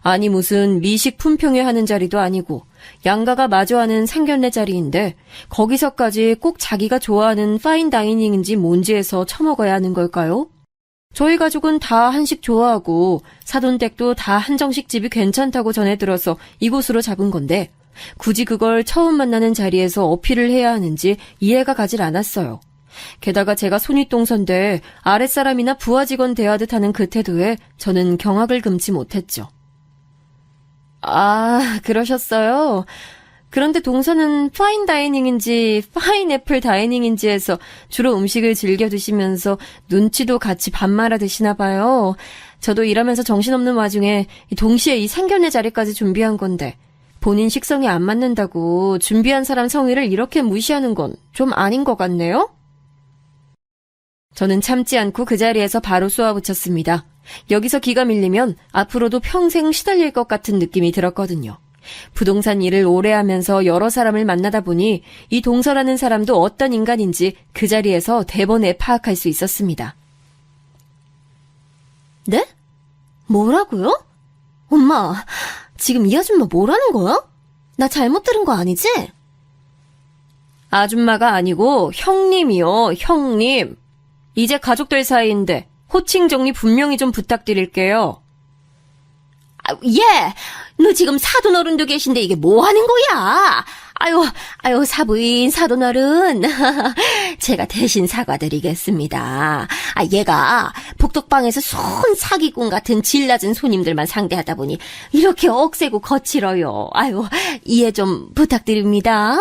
아니 무슨 미식 품평회 하는 자리도 아니고 양가가 마주하는 상견례 자리인데 거기서까지 꼭 자기가 좋아하는 파인다이닝인지 뭔지 해서 처먹어야 하는 걸까요? 저희 가족은 다 한식 좋아하고 사돈댁도 다 한정식집이 괜찮다고 전해 들어서 이곳으로 잡은 건데 굳이 그걸 처음 만나는 자리에서 어필을 해야 하는지 이해가 가질 않았어요. 게다가 제가 손윗동서인데 아랫사람이나 부하 직원 대하듯 하는 그 태도에 저는 경악을 금치 못했죠. 아, 그러셨어요? 그런데 동서는 파인다이닝인지 파인애플 다이닝인지 해서 주로 음식을 즐겨 드시면서 눈치도 같이 밥 말아 드시나 봐요. 저도 일하면서 정신없는 와중에 동시에 이 상견례 자리까지 준비한 건데 본인 식성이 안 맞는다고 준비한 사람 성의를 이렇게 무시하는 건 좀 아닌 것 같네요? 저는 참지 않고 그 자리에서 바로 쏘아붙였습니다. 여기서 기가 밀리면 앞으로도 평생 시달릴 것 같은 느낌이 들었거든요. 부동산 일을 오래 하면서 여러 사람을 만나다 보니 이 동서라는 사람도 어떤 인간인지 그 자리에서 대번에 파악할 수 있었습니다. 네? 뭐라고요? 엄마, 지금 이 아줌마 뭐라는 거야? 나 잘못 들은 거 아니지? 아줌마가 아니고 형님이요, 형님. 이제 가족들 사이인데 호칭 정리 분명히 좀 부탁드릴게요. 예, 너 지금 사돈어른도 계신데 이게 뭐 하는 거야? 아유, 사부인, 사돈어른. 제가 대신 사과드리겠습니다. 얘가 복덕방에서 손 사기꾼 같은 질 낮은 손님들만 상대하다 보니 이렇게 억세고 거칠어요. 아유, 이해 좀 부탁드립니다.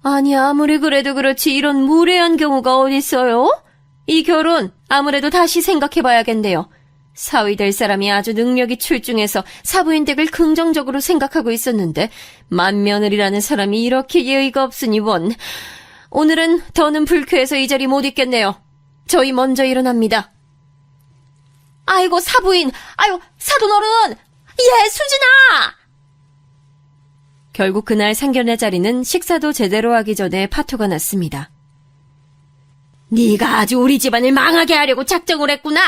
아니, 아무리 그래도 그렇지 이런 무례한 경우가 어딨어요? 이 결혼 아무래도 다시 생각해봐야겠네요. 사위 될 사람이 아주 능력이 출중해서 사부인 댁을 긍정적으로 생각하고 있었는데 맏며느리라는 사람이 이렇게 예의가 없으니 원. 오늘은 더는 불쾌해서 이 자리 못 있겠네요. 저희 먼저 일어납니다. 아이고, 사부인, 사돈어른, 예, 수진아! 결국 그날 상견례 자리는 식사도 제대로 하기 전에 파토가 났습니다. 네가 아주 우리 집안을 망하게 하려고 작정을 했구나.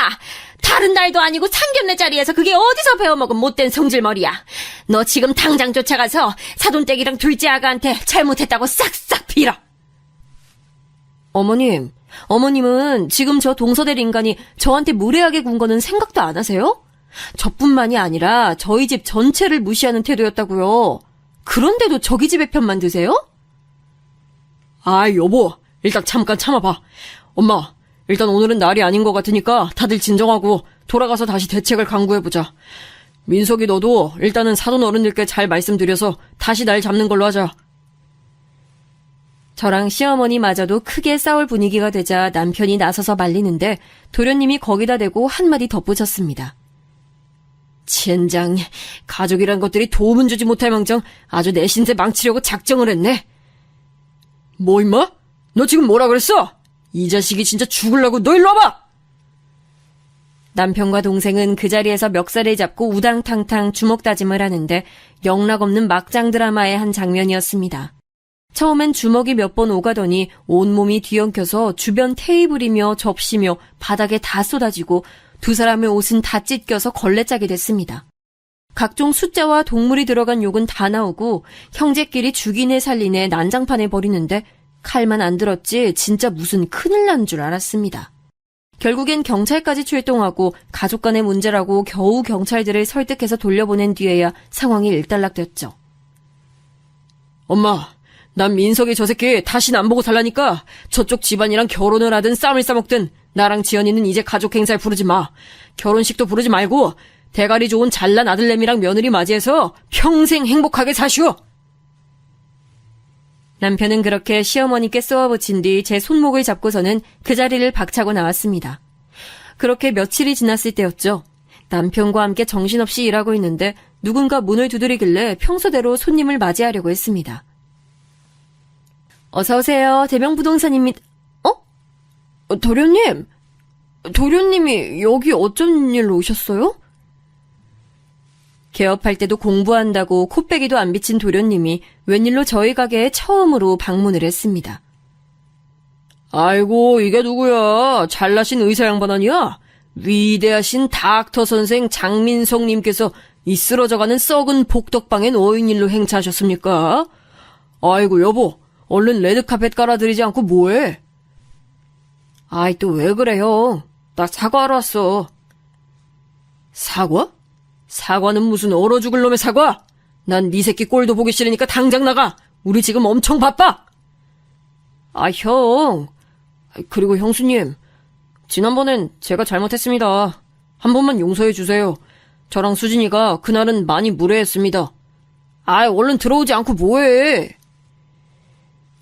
다른 날도 아니고 상견례 자리에서 그게 어디서 배워먹은 못된 성질머리야. 너 지금 당장 쫓아가서 사돈댁이랑 둘째 아가한테 잘못했다고 싹싹 빌어. 어머님은 지금 저 동서될 인간이 저한테 무례하게 군 거는 생각도 안 하세요? 저뿐만이 아니라 저희 집 전체를 무시하는 태도였다고요. 그런데도 저기 집의 편만 드세요? 아, 여보, 일단 잠깐 참아봐. 엄마, 일단 오늘은 날이 아닌 것 같으니까 다들 진정하고 돌아가서 다시 대책을 강구해보자. 민석이 너도 일단은 사돈 어른들께 잘 말씀드려서 다시 날 잡는 걸로 하자. 저랑 시어머니마저도 크게 싸울 분위기가 되자 남편이 나서서 말리는데 도련님이 거기다 대고 한마디 덧붙였습니다. 젠장, 가족이란 것들이 도움은 주지 못할 망정 아주 내 신세 망치려고 작정을 했네. 뭐 임마? 너 지금 뭐라 그랬어? 이 자식이 진짜 죽으려고. 너 일로 와봐! 남편과 동생은 그 자리에서 멱살을 잡고 우당탕탕 주먹다짐을 하는데 영락없는 막장 드라마의 한 장면이었습니다. 처음엔 주먹이 몇 번 오가더니 온몸이 뒤엉켜서 주변 테이블이며 접시며 바닥에 다 쏟아지고 두 사람의 옷은 다 찢겨서 걸레짝이 됐습니다. 각종 숫자와 동물이 들어간 욕은 다 나오고 형제끼리 죽이네 살리네 난장판에 버리는데 칼만 안 들었지 진짜 무슨 큰일 난 줄 알았습니다. 결국엔 경찰까지 출동하고 가족 간의 문제라고 겨우 경찰들을 설득해서 돌려보낸 뒤에야 상황이 일단락됐죠. 엄마, 난 민석이 저 새끼 다신 안 보고 살라니까 저쪽 집안이랑 결혼을 하든 쌈을 싸먹든 나랑 지연이는 이제 가족 행사에 부르지 마. 결혼식도 부르지 말고 대가리 좋은 잘난 아들내미랑 며느리 맞이해서 평생 행복하게 사시오. 남편은 그렇게 시어머니께 쏘아붙인 뒤 제 손목을 잡고서는 그 자리를 박차고 나왔습니다. 그렇게 며칠이 지났을 때였죠. 남편과 함께 정신없이 일하고 있는데 누군가 문을 두드리길래 평소대로 손님을 맞이하려고 했습니다. 어서 오세요. 대명부동산입니다. 도련님? 도련님이 여기 어쩐 일로 오셨어요? 개업할 때도 공부한다고 코빼기도 안 비친 도련님이 웬일로 저희 가게에 처음으로 방문을 했습니다. 아이고, 이게 누구야? 잘나신 의사 양반 아니야? 위대하신 닥터 선생 장민성님께서 이 쓰러져가는 썩은 복덕방엔 어인일로 행차하셨습니까? 아이고, 여보, 얼른 레드카펫 깔아드리지 않고 뭐해? 아이, 또 왜 그래, 형? 나 사과하러 왔어. 사과? 사과는 무슨 얼어 죽을 놈의 사과? 난 네 새끼 꼴도 보기 싫으니까 당장 나가! 우리 지금 엄청 바빠! 아, 형. 그리고 형수님, 지난번엔 제가 잘못했습니다. 한 번만 용서해 주세요. 저랑 수진이가 그날은 많이 무례했습니다. 아이, 얼른 들어오지 않고 뭐해?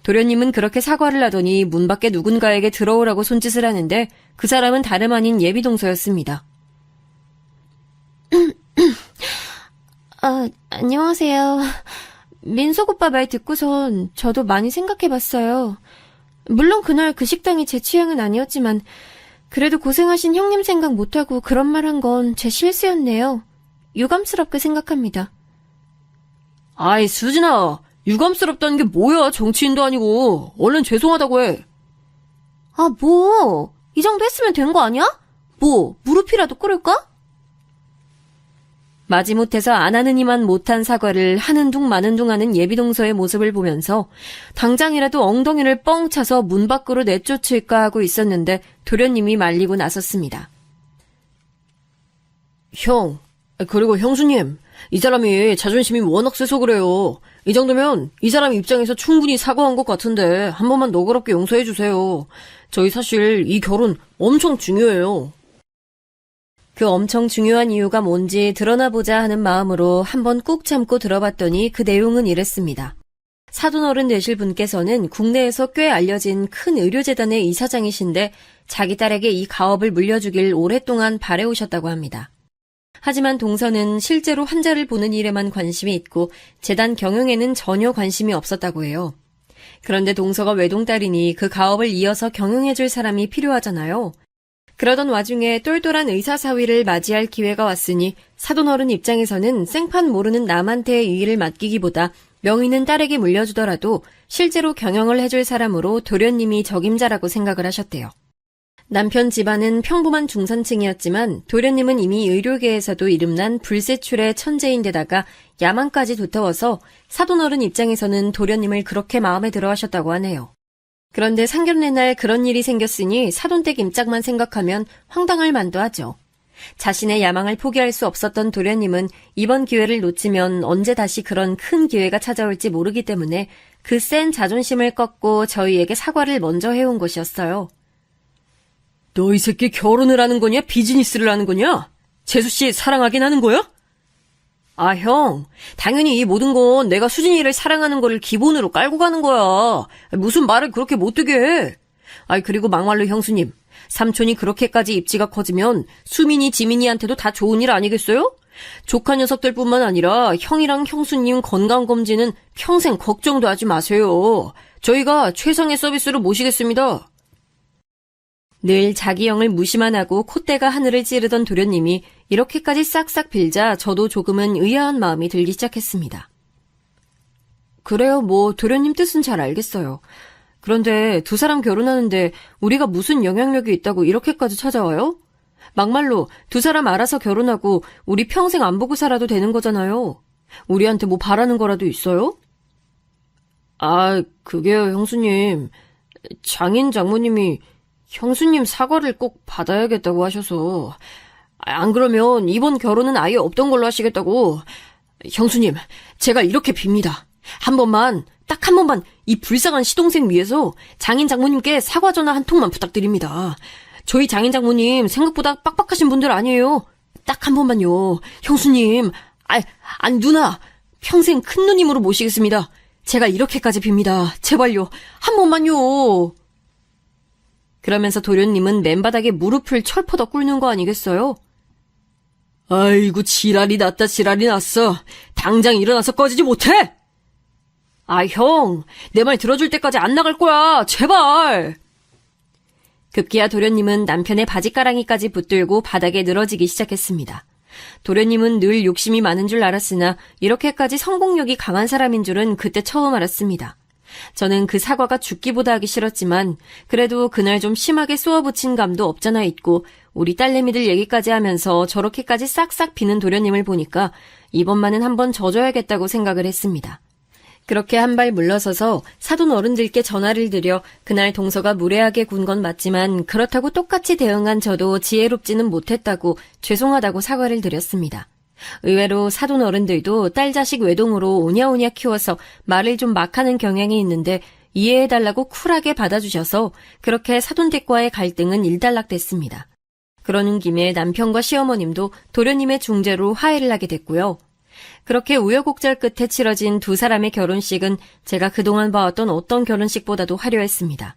도련님은 그렇게 사과를 하더니 문 밖에 누군가에게 들어오라고 손짓을 하는데 그 사람은 다름 아닌 예비동서였습니다. 안녕하세요. 민석 오빠 말 듣고선 저도 많이 생각해봤어요. 물론 그날 그 식당이 제 취향은 아니었지만 그래도 고생하신 형님 생각 못하고 그런 말 한 건 제 실수였네요. 유감스럽게 생각합니다. 아이, 수진아. 유감스럽다는 게 뭐야? 정치인도 아니고. 얼른 죄송하다고 해. 아, 뭐? 이 정도 했으면 된 거 아니야? 뭐, 무릎이라도 꿇을까? 마지못해서 안 하느니만 못한 사과를 하는 둥 마는 둥 하는 예비동서의 모습을 보면서 당장이라도 엉덩이를 뻥 차서 문 밖으로 내쫓을까 하고 있었는데 도련님이 말리고 나섰습니다. 형, 그리고 형수님, 이 사람이 자존심이 워낙 세서 그래요. 이 정도면 이 사람 입장에서 충분히 사과한 것 같은데 한 번만 너그럽게 용서해 주세요. 저희 사실 이 결혼 엄청 중요해요. 그 엄청 중요한 이유가 뭔지 드러나보자 하는 마음으로 한번 꾹 참고 들어봤더니 그 내용은 이랬습니다. 사돈어른 되실 분께서는 국내에서 꽤 알려진 큰 의료재단의 이사장이신데 자기 딸에게 이 가업을 물려주길 오랫동안 바래오셨다고 합니다. 하지만 동서는 실제로 환자를 보는 일에만 관심이 있고 재단 경영에는 전혀 관심이 없었다고 해요. 그런데 동서가 외동딸이니 그 가업을 이어서 경영해줄 사람이 필요하잖아요. 그러던 와중에 똘똘한 의사사위를 맞이할 기회가 왔으니 사돈어른 입장에서는 생판 모르는 남한테 이 일을 맡기기보다 명의는 딸에게 물려주더라도 실제로 경영을 해줄 사람으로 도련님이 적임자라고 생각을 하셨대요. 남편 집안은 평범한 중산층이었지만 도련님은 이미 의료계에서도 이름난 불세출의 천재인데다가 야망까지 도터워서 사돈어른 입장에서는 도련님을 그렇게 마음에 들어 하셨다고 하네요. 그런데 상견례 날 그런 일이 생겼으니 사돈댁 임짝만 생각하면 황당할 만도 하죠. 자신의 야망을 포기할 수 없었던 도련님은 이번 기회를 놓치면 언제 다시 그런 큰 기회가 찾아올지 모르기 때문에 그 센 자존심을 꺾고 저희에게 사과를 먼저 해온 것이었어요. 너 이 새끼 결혼을 하는 거냐? 비즈니스를 하는 거냐? 재수씨 사랑하긴 하는 거야? 아, 형. 당연히 이 모든 건 내가 수진이를 사랑하는 거를 기본으로 깔고 가는 거야. 무슨 말을 그렇게 못되게 해. 아이, 그리고 막말로 형수님. 삼촌이 그렇게까지 입지가 커지면 수민이 지민이한테도 다 좋은 일 아니겠어요? 조카 녀석들뿐만 아니라 형이랑 형수님 건강검진은 평생 걱정도 하지 마세요. 저희가 최상의 서비스로 모시겠습니다. 늘 자기 형을 무시만 하고 콧대가 하늘을 찌르던 도련님이 이렇게까지 싹싹 빌자 저도 조금은 의아한 마음이 들기 시작했습니다. 그래요, 뭐 도련님 뜻은 잘 알겠어요. 그런데 두 사람 결혼하는데 우리가 무슨 영향력이 있다고 이렇게까지 찾아와요? 막말로 두 사람 알아서 결혼하고 우리 평생 안 보고 살아도 되는 거잖아요. 우리한테 뭐 바라는 거라도 있어요? 아, 그게요, 형수님. 장인 장모님이 형수님 사과를 꼭 받아야겠다고 하셔서. 안 그러면 이번 결혼은 아예 없던 걸로 하시겠다고. 형수님, 제가 이렇게 빕니다. 딱 한 번만 이 불쌍한 시동생 위해서 장인 장모님께 사과 전화 한 통만 부탁드립니다. 저희 장인 장모님 생각보다 빡빡하신 분들 아니에요. 딱 한 번만요. 형수님, 아니 누나, 평생 큰 누님으로 모시겠습니다. 제가 이렇게까지 빕니다. 제발요. 한 번만요. 그러면서 도련님은 맨바닥에 무릎을 철퍼덕 꿇는 거 아니겠어요? 아이고, 지랄이 났다, 지랄이 났어. 당장 일어나서 꺼지지 못해? 아, 형, 내 말 들어줄 때까지 안 나갈 거야. 제발. 급기야 도련님은 남편의 바지가랑이까지 붙들고 바닥에 늘어지기 시작했습니다. 도련님은 늘 욕심이 많은 줄 알았으나 이렇게까지 성공력이 강한 사람인 줄은 그때 처음 알았습니다. 저는 그 사과가 죽기보다 하기 싫었지만 그래도 그날 좀 심하게 쏘아붙인 감도 없잖아 있고 우리 딸내미들 얘기까지 하면서 저렇게까지 싹싹 비는 도련님을 보니까 이번만은 한번 져줘야겠다고 생각을 했습니다. 그렇게 한 발 물러서서 사돈 어른들께 전화를 드려 그날 동서가 무례하게 군 건 맞지만 그렇다고 똑같이 대응한 저도 지혜롭지는 못했다고 죄송하다고 사과를 드렸습니다. 의외로 사돈 어른들도 딸 자식 외동으로 오냐오냐 키워서 말을 좀 막 하는 경향이 있는데 이해해달라고 쿨하게 받아주셔서 그렇게 사돈댁과의 갈등은 일단락됐습니다. 그러는 김에 남편과 시어머님도 도련님의 중재로 화해를 하게 됐고요. 그렇게 우여곡절 끝에 치러진 두 사람의 결혼식은 제가 그동안 봐왔던 어떤 결혼식보다도 화려했습니다.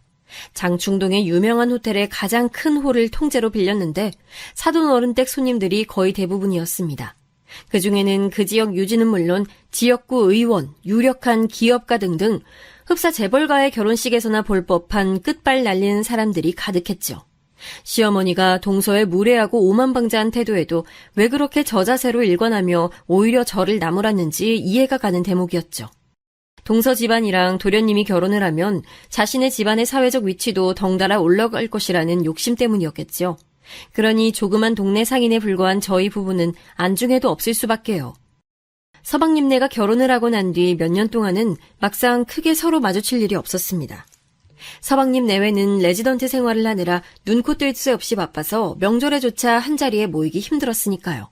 장충동의 유명한 호텔의 가장 큰 홀을 통째로 빌렸는데 사돈 어른댁 손님들이 거의 대부분이었습니다. 그중에는 그 지역 유지는 물론 지역구 의원, 유력한 기업가 등등 흡사 재벌가의 결혼식에서나 볼 법한 끝발 날리는 사람들이 가득했죠. 시어머니가 동서의 무례하고 오만방자한 태도에도 왜 그렇게 저자세로 일관하며 오히려 저를 나무랐는지 이해가 가는 대목이었죠. 동서 집안이랑 도련님이 결혼을 하면 자신의 집안의 사회적 위치도 덩달아 올라갈 것이라는 욕심 때문이었겠죠. 그러니 조그만 동네 상인에 불과한 저희 부부는 안중에도 없을 수밖에요. 서방님네가 결혼을 하고 난 뒤 몇 년 동안은 막상 크게 서로 마주칠 일이 없었습니다. 서방님 내외는 레지던트 생활을 하느라 눈코 뜰 새 없이 바빠서 명절에조차 한자리에 모이기 힘들었으니까요.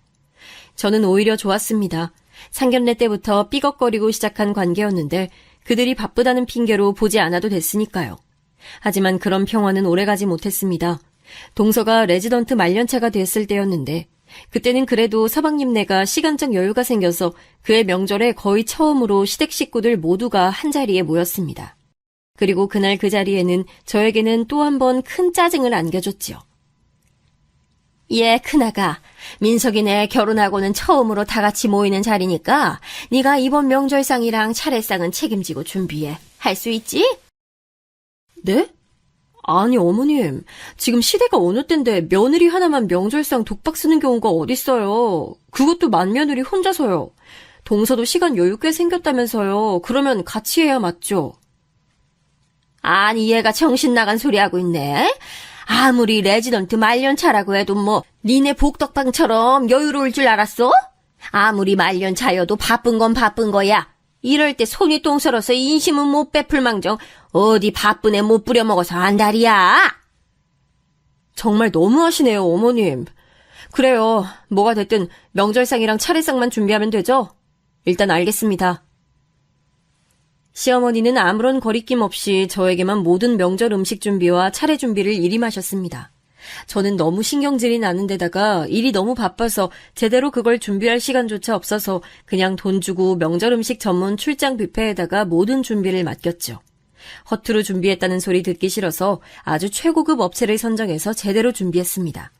저는 오히려 좋았습니다. 상견례 때부터 삐걱거리고 시작한 관계였는데 그들이 바쁘다는 핑계로 보지 않아도 됐으니까요. 하지만 그런 평화는 오래가지 못했습니다. 동서가 레지던트 말년차가 됐을 때였는데 그때는 그래도 서방님네가 시간적 여유가 생겨서 그의 명절에 거의 처음으로 시댁 식구들 모두가 한자리에 모였습니다. 그리고 그날 그 자리에는 저에게는 또 한 번 큰 짜증을 안겨줬지요. 예, 큰아가. 민석이네 결혼하고는 처음으로 다 같이 모이는 자리니까 네가 이번 명절상이랑 차례상은 책임지고 준비해. 할 수 있지? 네? 아니, 어머님. 지금 시대가 어느 때인데 며느리 하나만 명절상 독박 쓰는 경우가 어딨어요. 그것도 맏며느리 혼자서요. 동서도 시간 여유 꽤 생겼다면서요. 그러면 같이 해야 맞죠? 아니, 얘가 정신 나간 소리 하고 있네. 아무리 레지던트 말년차라고 해도 뭐 니네 복덕방처럼 여유로울 줄 알았어? 아무리 말년차여도 바쁜 건 바쁜 거야. 이럴 때 손이 똥설어서 인심은 못 베풀 망정 어디 바쁜 애 못 부려먹어서 안달이야. 정말 너무하시네요, 어머님. 그래요. 뭐가 됐든 명절상이랑 차례상만 준비하면 되죠? 일단 알겠습니다. 시어머니는 아무런 거리낌 없이 저에게만 모든 명절 음식 준비와 차례 준비를 일임하셨습니다. 저는 너무 신경질이 나는 데다가 일이 너무 바빠서 제대로 그걸 준비할 시간조차 없어서 그냥 돈 주고 명절 음식 전문 출장 뷔페에다가 모든 준비를 맡겼죠. 허투루 준비했다는 소리 듣기 싫어서 아주 최고급 업체를 선정해서 제대로 준비했습니다.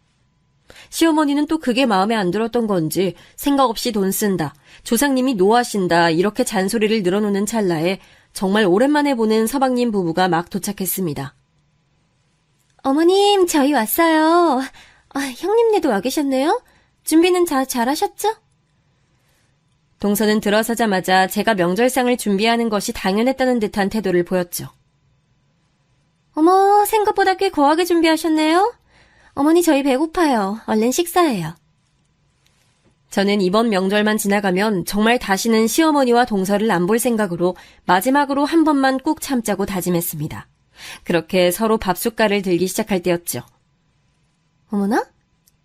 시어머니는 또 그게 마음에 안 들었던 건지 생각 없이 돈 쓴다, 조상님이 노하신다 이렇게 잔소리를 늘어놓는 찰나에 정말 오랜만에 보는 서방님 부부가 막 도착했습니다. 어머님, 저희 왔어요. 형님네도 와 계셨네요? 준비는 잘하셨죠? 동서는 들어서자마자 제가 명절상을 준비하는 것이 당연했다는 듯한 태도를 보였죠. 어머, 생각보다 꽤 거하게 준비하셨네요? 어머니, 저희 배고파요. 얼른 식사해요. 저는 이번 명절만 지나가면 정말 다시는 시어머니와 동서를 안 볼 생각으로 마지막으로 한 번만 꾹 참자고 다짐했습니다. 그렇게 서로 밥숟갈을 들기 시작할 때였죠. 어머나?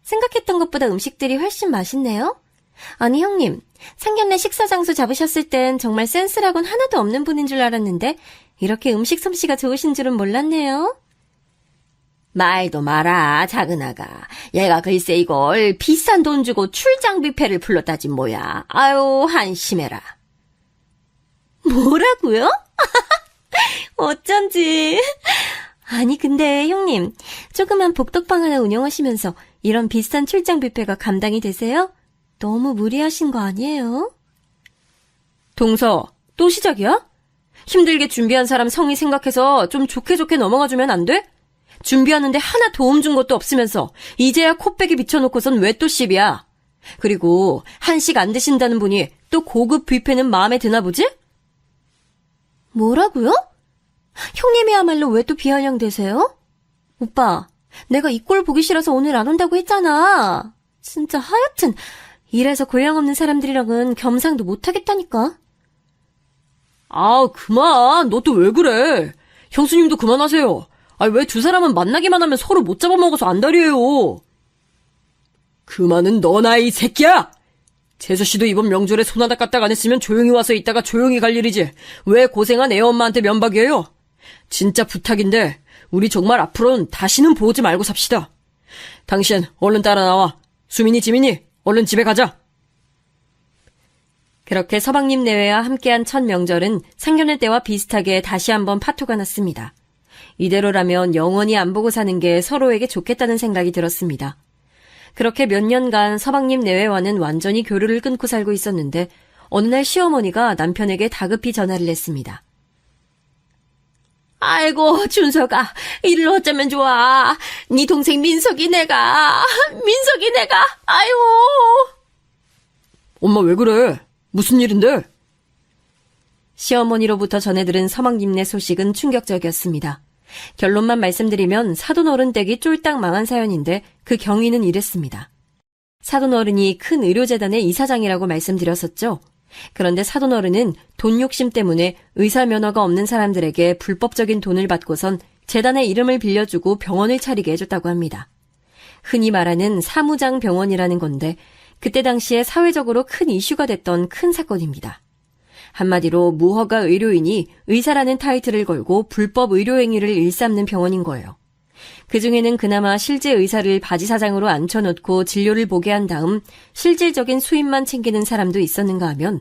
생각했던 것보다 음식들이 훨씬 맛있네요? 아니, 형님, 상견례 식사 장소 잡으셨을 땐 정말 센스라곤 하나도 없는 분인 줄 알았는데 이렇게 음식 솜씨가 좋으신 줄은 몰랐네요. 말도 마라, 작은아가. 얘가 글쎄 이걸 비싼 돈 주고 출장 뷔페를 불렀다지 뭐야. 아유, 한심해라. 뭐라고요? 어쩐지. 아니, 근데 형님, 조그만 복덕방 하나 운영하시면서 이런 비싼 출장 뷔페가 감당이 되세요? 너무 무리하신 거 아니에요? 동서, 또 시작이야? 힘들게 준비한 사람 성의 생각해서 좀 좋게 넘어가주면 안 돼? 준비하는데 하나 도움 준 것도 없으면서 이제야 코빼기 비춰놓고선 왜 또 시비야? 그리고 한식 안 드신다는 분이 또 고급 뷔페는 마음에 드나 보지? 뭐라고요? 형님이야말로 왜 또 비아냥대세요? 오빠, 내가 이 꼴 보기 싫어서 오늘 안 온다고 했잖아. 진짜 하여튼 이래서 골량 없는 사람들이랑은 겸상도 못하겠다니까. 아, 그만. 너 또 왜 그래? 형수님도 그만하세요. 왜 두 사람은 만나기만 하면 서로 못 잡아먹어서 안달이에요. 그만은 너나 이 새끼야! 재수씨도 이번 명절에 손 하나 까딱 안 했으면 조용히 와서 있다가 조용히 갈 일이지. 왜 고생한 애엄마한테 면박이에요? 진짜 부탁인데 우리 정말 앞으로는 다시는 보지 말고 삽시다. 당신 얼른 따라 나와. 수민이, 지민이 얼른 집에 가자. 그렇게 서방님 내외와 함께한 첫 명절은 상견례 때와 비슷하게 다시 한번 파토가 났습니다. 이대로라면 영원히 안 보고 사는 게 서로에게 좋겠다는 생각이 들었습니다. 그렇게 몇 년간 서방님 내외와는 완전히 교류를 끊고 살고 있었는데 어느 날 시어머니가 남편에게 다급히 전화를 했습니다. 아이고, 준서가, 일을 어쩌면 좋아. 네 동생 민석이 내가, 아유. 엄마 왜 그래? 무슨 일인데? 시어머니로부터 전해들은 서방님네 소식은 충격적이었습니다. 결론만 말씀드리면 사돈어른 댁이 쫄딱 망한 사연인데 그 경위는 이랬습니다. 사돈어른이 큰 의료재단의 이사장이라고 말씀드렸었죠. 그런데 사돈어른은 돈 욕심 때문에 의사 면허가 없는 사람들에게 불법적인 돈을 받고선 재단의 이름을 빌려주고 병원을 차리게 해줬다고 합니다. 흔히 말하는 사무장 병원이라는 건데 그때 당시에 사회적으로 큰 이슈가 됐던 큰 사건입니다. 한마디로 무허가 의료인이 의사라는 타이틀을 걸고 불법 의료행위를 일삼는 병원인 거예요. 그중에는 그나마 실제 의사를 바지사장으로 앉혀놓고 진료를 보게 한 다음 실질적인 수입만 챙기는 사람도 있었는가 하면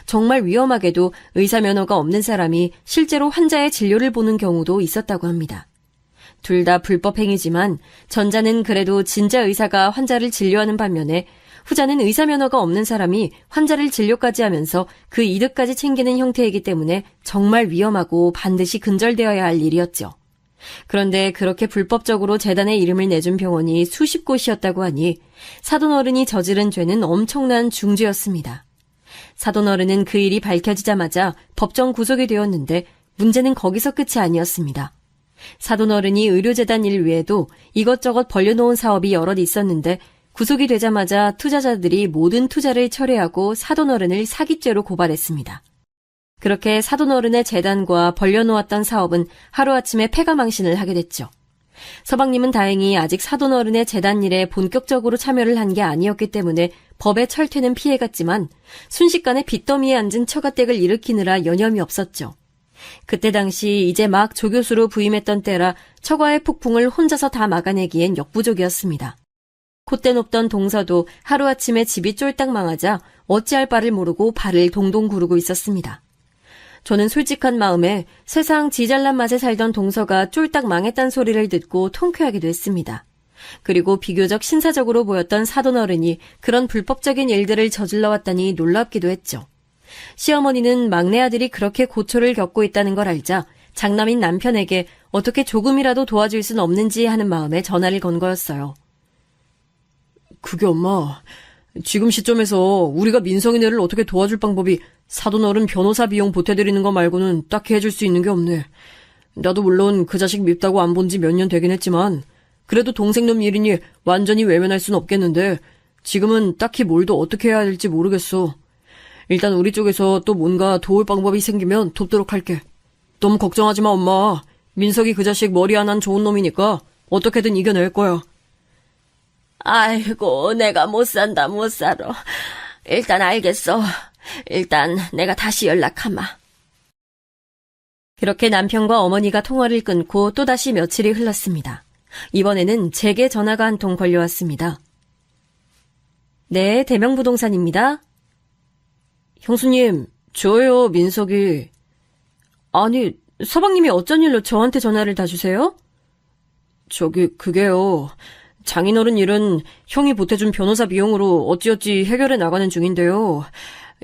정말 위험하게도 의사 면허가 없는 사람이 실제로 환자의 진료를 보는 경우도 있었다고 합니다. 둘 다 불법 행위지만 전자는 그래도 진짜 의사가 환자를 진료하는 반면에 후자는 의사 면허가 없는 사람이 환자를 진료까지 하면서 그 이득까지 챙기는 형태이기 때문에 정말 위험하고 반드시 근절되어야 할 일이었죠. 그런데 그렇게 불법적으로 재단의 이름을 내준 병원이 수십 곳이었다고 하니 사돈어른이 저지른 죄는 엄청난 중죄였습니다. 사돈어른은 그 일이 밝혀지자마자 법정 구속이 되었는데 문제는 거기서 끝이 아니었습니다. 사돈어른이 의료재단 일 외에도 이것저것 벌려놓은 사업이 여럿 있었는데 구속이 되자마자 투자자들이 모든 투자를 철회하고 사돈어른을 사기죄로 고발했습니다. 그렇게 사돈어른의 재단과 벌려놓았던 사업은 하루아침에 폐가망신을 하게 됐죠. 서방님은 다행히 아직 사돈어른의 재단 일에 본격적으로 참여를 한 게 아니었기 때문에 법의 철퇴는 피해갔지만 순식간에 빚더미에 앉은 처가댁을 일으키느라 여념이 없었죠. 그때 당시 이제 막 조교수로 부임했던 때라 처과의 폭풍을 혼자서 다 막아내기엔 역부족이었습니다. 콧대 높던 동서도 하루아침에 집이 쫄딱 망하자 어찌할 바를 모르고 발을 동동 구르고 있었습니다. 저는 솔직한 마음에 세상 지잘난 맛에 살던 동서가 쫄딱 망했단 소리를 듣고 통쾌하기도 했습니다. 그리고 비교적 신사적으로 보였던 사돈어른이 그런 불법적인 일들을 저질러 왔다니 놀랍기도 했죠. 시어머니는 막내 아들이 그렇게 고초를 겪고 있다는 걸 알자 장남인 남편에게 어떻게 조금이라도 도와줄 순 없는지 하는 마음에 전화를 건 거였어요. 그게 엄마, 지금 시점에서 우리가 민성이네를 어떻게 도와줄 방법이 사돈어른 변호사 비용 보태드리는 거 말고는 딱히 해줄 수 있는 게 없네. 나도 물론 그 자식 밉다고 안 본 지 몇 년 되긴 했지만 그래도 동생놈 일이니 완전히 외면할 순 없겠는데 지금은 딱히 뭘 더 어떻게 해야 할지 모르겠어. 일단 우리 쪽에서 또 뭔가 도울 방법이 생기면 돕도록 할게. 너무 걱정하지 마, 엄마. 민석이 그 자식 머리 안 한 좋은 놈이니까 어떻게든 이겨낼 거야. 아이고, 내가 못 산다, 못 살아. 일단 알겠어. 일단 내가 다시 연락하마. 그렇게 남편과 어머니가 통화를 끊고 또다시 며칠이 흘렀습니다. 이번에는 제게 전화가 한 통 걸려왔습니다. 네, 대명부동산입니다. 형수님, 저예요, 민석이. 아니, 서방님이 어쩐 일로 저한테 전화를 다 주세요? 그게요. 장인어른 일은 형이 보태준 변호사 비용으로 어찌어찌 해결해 나가는 중인데요.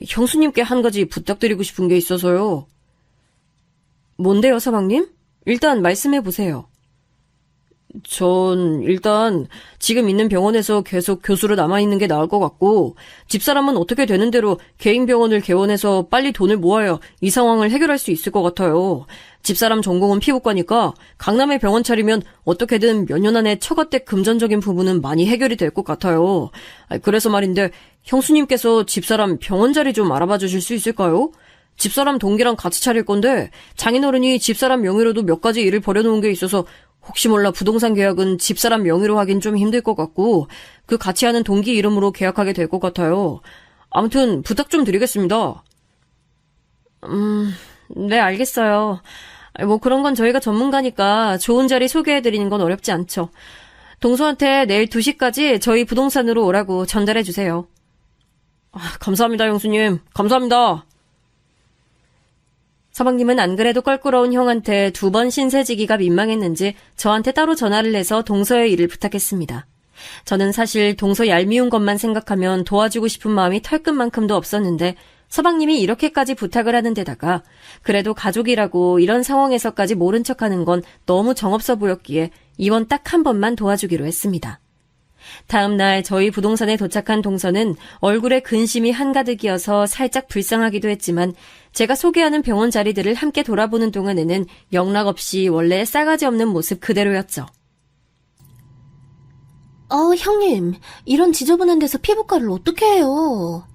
형수님께 한 가지 부탁드리고 싶은 게 있어서요. 뭔데요, 서방님? 일단 말씀해 보세요. 전 일단 지금 있는 병원에서 계속 교수로 남아있는 게 나을 것 같고 집사람은 어떻게 되는 대로 개인 병원을 개원해서 빨리 돈을 모아야 이 상황을 해결할 수 있을 것 같아요. 집사람 전공은 피부과니까 강남에 병원 차리면 어떻게든 몇 년 안에 처가댁 금전적인 부분은 많이 해결이 될 것 같아요. 그래서 말인데 형수님께서 집사람 병원 자리 좀 알아봐 주실 수 있을까요? 집사람 동기랑 같이 차릴 건데 장인어른이 집사람 명의로도 몇 가지 일을 벌여놓은 게 있어서 혹시 몰라 부동산 계약은 집사람 명의로 하긴 좀 힘들 것 같고 그 같이 하는 동기 이름으로 계약하게 될 것 같아요. 아무튼 부탁 좀 드리겠습니다. 네, 알겠어요. 뭐 그런 건 저희가 전문가니까 좋은 자리 소개해드리는 건 어렵지 않죠. 동서한테 내일 2시까지 저희 부동산으로 오라고 전달해 주세요. 감사합니다, 형수님. 감사합니다. 서방님은 안 그래도 껄끄러운 형한테 2번 신세지기가 민망했는지 저한테 따로 전화를 해서 동서의 일을 부탁했습니다. 저는 사실 동서 얄미운 것만 생각하면 도와주고 싶은 마음이 털끝만큼도 없었는데 서방님이 이렇게까지 부탁을 하는 데다가 그래도 가족이라고 이런 상황에서까지 모른 척하는 건 너무 정없어 보였기에 이번 딱 한 번만 도와주기로 했습니다. 다음 날 저희 부동산에 도착한 동서는 얼굴에 근심이 한가득이어서 살짝 불쌍하기도 했지만 제가 소개하는 병원 자리들을 함께 돌아보는 동안에는 영락없이 원래 싸가지 없는 모습 그대로였죠. 형님, 이런 지저분한 데서 피부과를 어떻게 해요?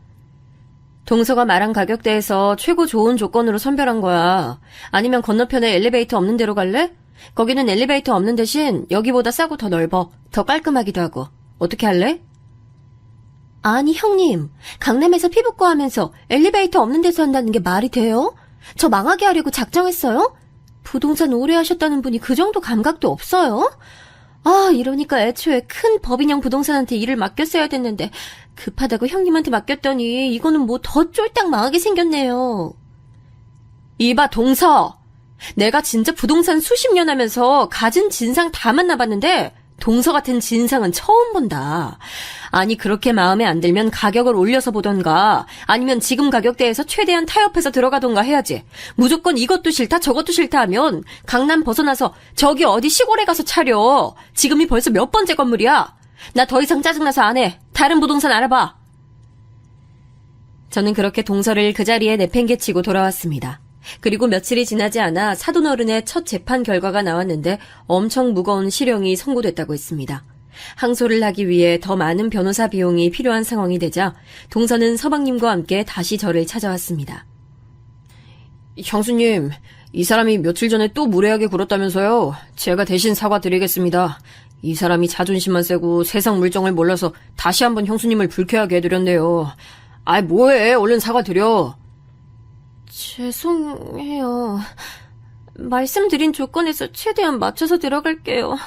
동서가 말한 가격대에서 최고 좋은 조건으로 선별한 거야. 아니면 건너편에 엘리베이터 없는 데로 갈래? 거기는 엘리베이터 없는 대신 여기보다 싸고 더 넓어. 더 깔끔하기도 하고. 어떻게 할래? 아니, 형님, 강남에서 피부과 하면서 엘리베이터 없는 데서 한다는 게 말이 돼요? 저 망하게 하려고 작정했어요? 부동산 오래 하셨다는 분이 그 정도 감각도 없어요? 이러니까 애초에 큰 법인형 부동산한테 일을 맡겼어야 됐는데 급하다고 형님한테 맡겼더니 이거는 뭐 더 쫄딱 망하게 생겼네요. 이봐, 동서! 내가 진짜 부동산 수십 년 하면서 가진 진상 다 만나봤는데 동서 같은 진상은 처음 본다. 아니, 그렇게 마음에 안 들면 가격을 올려서 보던가 아니면 지금 가격대에서 최대한 타협해서 들어가던가 해야지. 무조건 이것도 싫다 저것도 싫다 하면 강남 벗어나서 저기 어디 시골에 가서 차려. 지금이 벌써 몇 번째 건물이야. 나 더 이상 짜증나서 안 해. 다른 부동산 알아봐. 저는 그렇게 동서를 그 자리에 내팽개치고 돌아왔습니다. 그리고 며칠이 지나지 않아 사돈어른의 첫 재판 결과가 나왔는데 엄청 무거운 실형이 선고됐다고 했습니다. 항소를 하기 위해 더 많은 변호사 비용이 필요한 상황이 되자 동서는 서방님과 함께 다시 저를 찾아왔습니다. 형수님, 이 사람이 며칠 전에 또 무례하게 굴었다면서요. 제가 대신 사과드리겠습니다. 이 사람이 자존심만 세고 세상 물정을 몰라서 다시 한번 형수님을 불쾌하게 해드렸네요. 뭐해, 얼른 사과드려. 죄송해요. 말씀드린 조건에서 최대한 맞춰서 들어갈게요.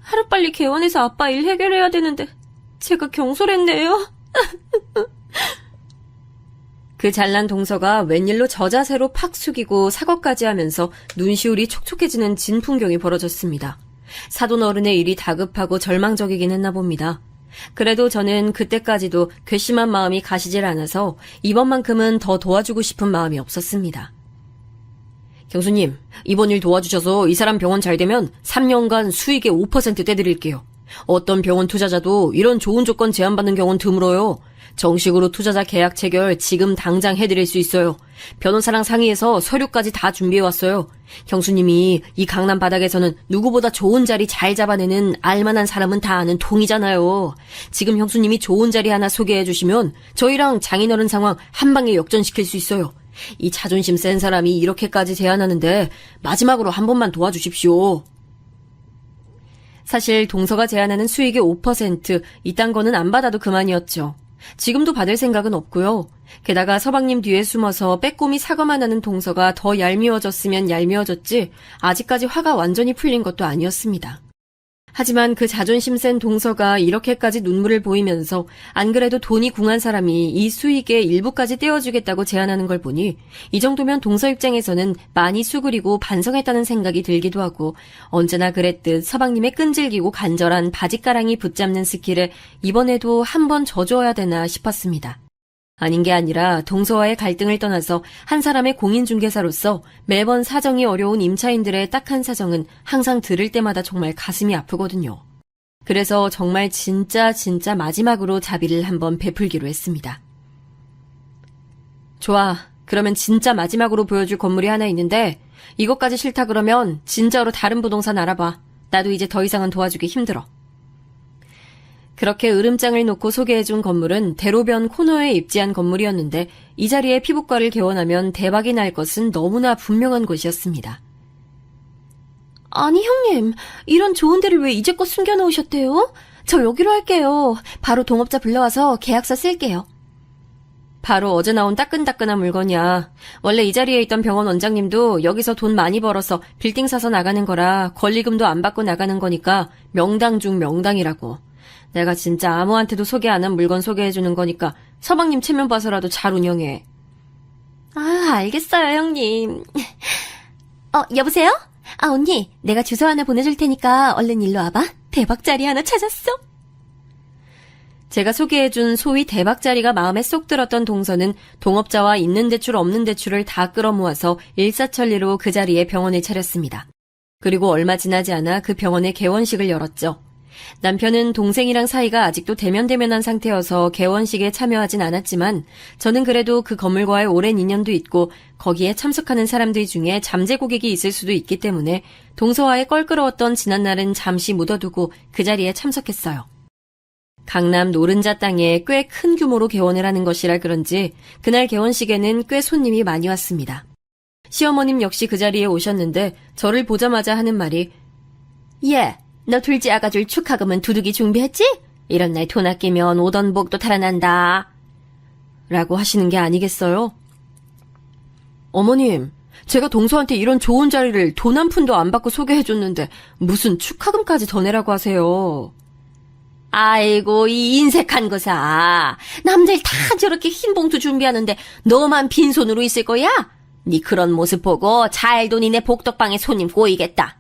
하루빨리 개원해서 아빠 일 해결해야 되는데 제가 경솔했네요. 그 잘난 동서가 웬일로 저자세로 팍 숙이고 사과까지 하면서 눈시울이 촉촉해지는 진풍경이 벌어졌습니다. 사돈 어른의 일이 다급하고 절망적이긴 했나 봅니다. 그래도 저는 그때까지도 괘씸한 마음이 가시질 않아서 이번만큼은 더 도와주고 싶은 마음이 없었습니다. 경수님, 이번 일 도와주셔서 이 사람 병원 잘 되면 3년간 수익의 5% 떼드릴게요. 어떤 병원 투자자도 이런 좋은 조건 제안받는 경우는 드물어요. 정식으로 투자자 계약 체결 지금 당장 해드릴 수 있어요. 변호사랑 상의해서 서류까지 다 준비해왔어요. 형수님이 이 강남 바닥에서는 누구보다 좋은 자리 잘 잡아내는 알만한 사람은 다 아는 통이잖아요. 지금 형수님이 좋은 자리 하나 소개해주시면 저희랑 장인어른 상황 한 방에 역전시킬 수 있어요. 이 자존심 센 사람이 이렇게까지 제안하는데 마지막으로 한 번만 도와주십시오. 사실 동서가 제안하는 수익의 5% 이딴 거는 안 받아도 그만이었죠. 지금도 받을 생각은 없고요. 게다가 서방님 뒤에 숨어서 빼꼼히 사과만 하는 동서가 더 얄미워졌으면 얄미워졌지 아직까지 화가 완전히 풀린 것도 아니었습니다. 하지만 그 자존심 센 동서가 이렇게까지 눈물을 보이면서 안 그래도 돈이 궁한 사람이 이 수익의 일부까지 떼어주겠다고 제안하는 걸 보니 이 정도면 동서 입장에서는 많이 수그리고 반성했다는 생각이 들기도 하고 언제나 그랬듯 서방님의 끈질기고 간절한 바짓가랑이 붙잡는 스킬에 이번에도 한번 져줘야 되나 싶었습니다. 아닌 게 아니라 동서와의 갈등을 떠나서 한 사람의 공인중개사로서 매번 사정이 어려운 임차인들의 딱한 사정은 항상 들을 때마다 정말 가슴이 아프거든요. 그래서 정말 진짜 마지막으로 자비를 한번 베풀기로 했습니다. 좋아. 그러면 진짜 마지막으로 보여줄 건물이 하나 있는데 이것까지 싫다 그러면 진짜로 다른 부동산 알아봐. 나도 이제 더 이상은 도와주기 힘들어. 그렇게 으름장을 놓고 소개해준 건물은 대로변 코너에 입지한 건물이었는데 이 자리에 피부과를 개원하면 대박이 날 것은 너무나 분명한 곳이었습니다. 아니 형님, 이런 좋은 데를 왜 이제껏 숨겨놓으셨대요? 저 여기로 할게요. 바로 동업자 불러와서 계약서 쓸게요. 바로 어제 나온 따끈따끈한 물건이야. 원래 이 자리에 있던 병원 원장님도 여기서 돈 많이 벌어서 빌딩 사서 나가는 거라 권리금도 안 받고 나가는 거니까 명당 중 명당이라고. 내가 진짜 아무한테도 소개 안 한 물건 소개해주는 거니까 서방님 체면 봐서라도 잘 운영해. 아, 알겠어요 형님. 여보세요? 언니, 내가 주소 하나 보내줄 테니까 얼른 일로 와봐. 대박 자리 하나 찾았어. 제가 소개해준 소위 대박자리가 마음에 쏙 들었던 동서는 동업자와 있는 대출 없는 대출을 다 끌어모아서 일사천리로 그 자리에 병원을 차렸습니다. 그리고 얼마 지나지 않아 그 병원에 개원식을 열었죠. 남편은 동생이랑 사이가 아직도 대면대면한 상태여서 개원식에 참여하진 않았지만 저는 그래도 그 건물과의 오랜 인연도 있고 거기에 참석하는 사람들 중에 잠재 고객이 있을 수도 있기 때문에 동서와의 껄끄러웠던 지난날은 잠시 묻어두고 그 자리에 참석했어요. 강남 노른자 땅에 꽤 큰 규모로 개원을 하는 것이라 그런지 그날 개원식에는 꽤 손님이 많이 왔습니다. 시어머님 역시 그 자리에 오셨는데 저를 보자마자 하는 말이 예, 너 둘째 아가줄 축하금은 두둑이 준비했지? 이런 날 돈 아끼면 오던 복도 달아난다. 라고 하시는 게 아니겠어요? 어머님, 제가 동서한테 이런 좋은 자리를 돈 한 푼도 안 받고 소개해줬는데 무슨 축하금까지 더 내라고 하세요. 아이고, 이 인색한 거사. 남들 다 저렇게 흰 봉투 준비하는데 너만 빈손으로 있을 거야? 네 그런 모습 보고 잘도 니네 복덕방에 손님 꼬이겠다.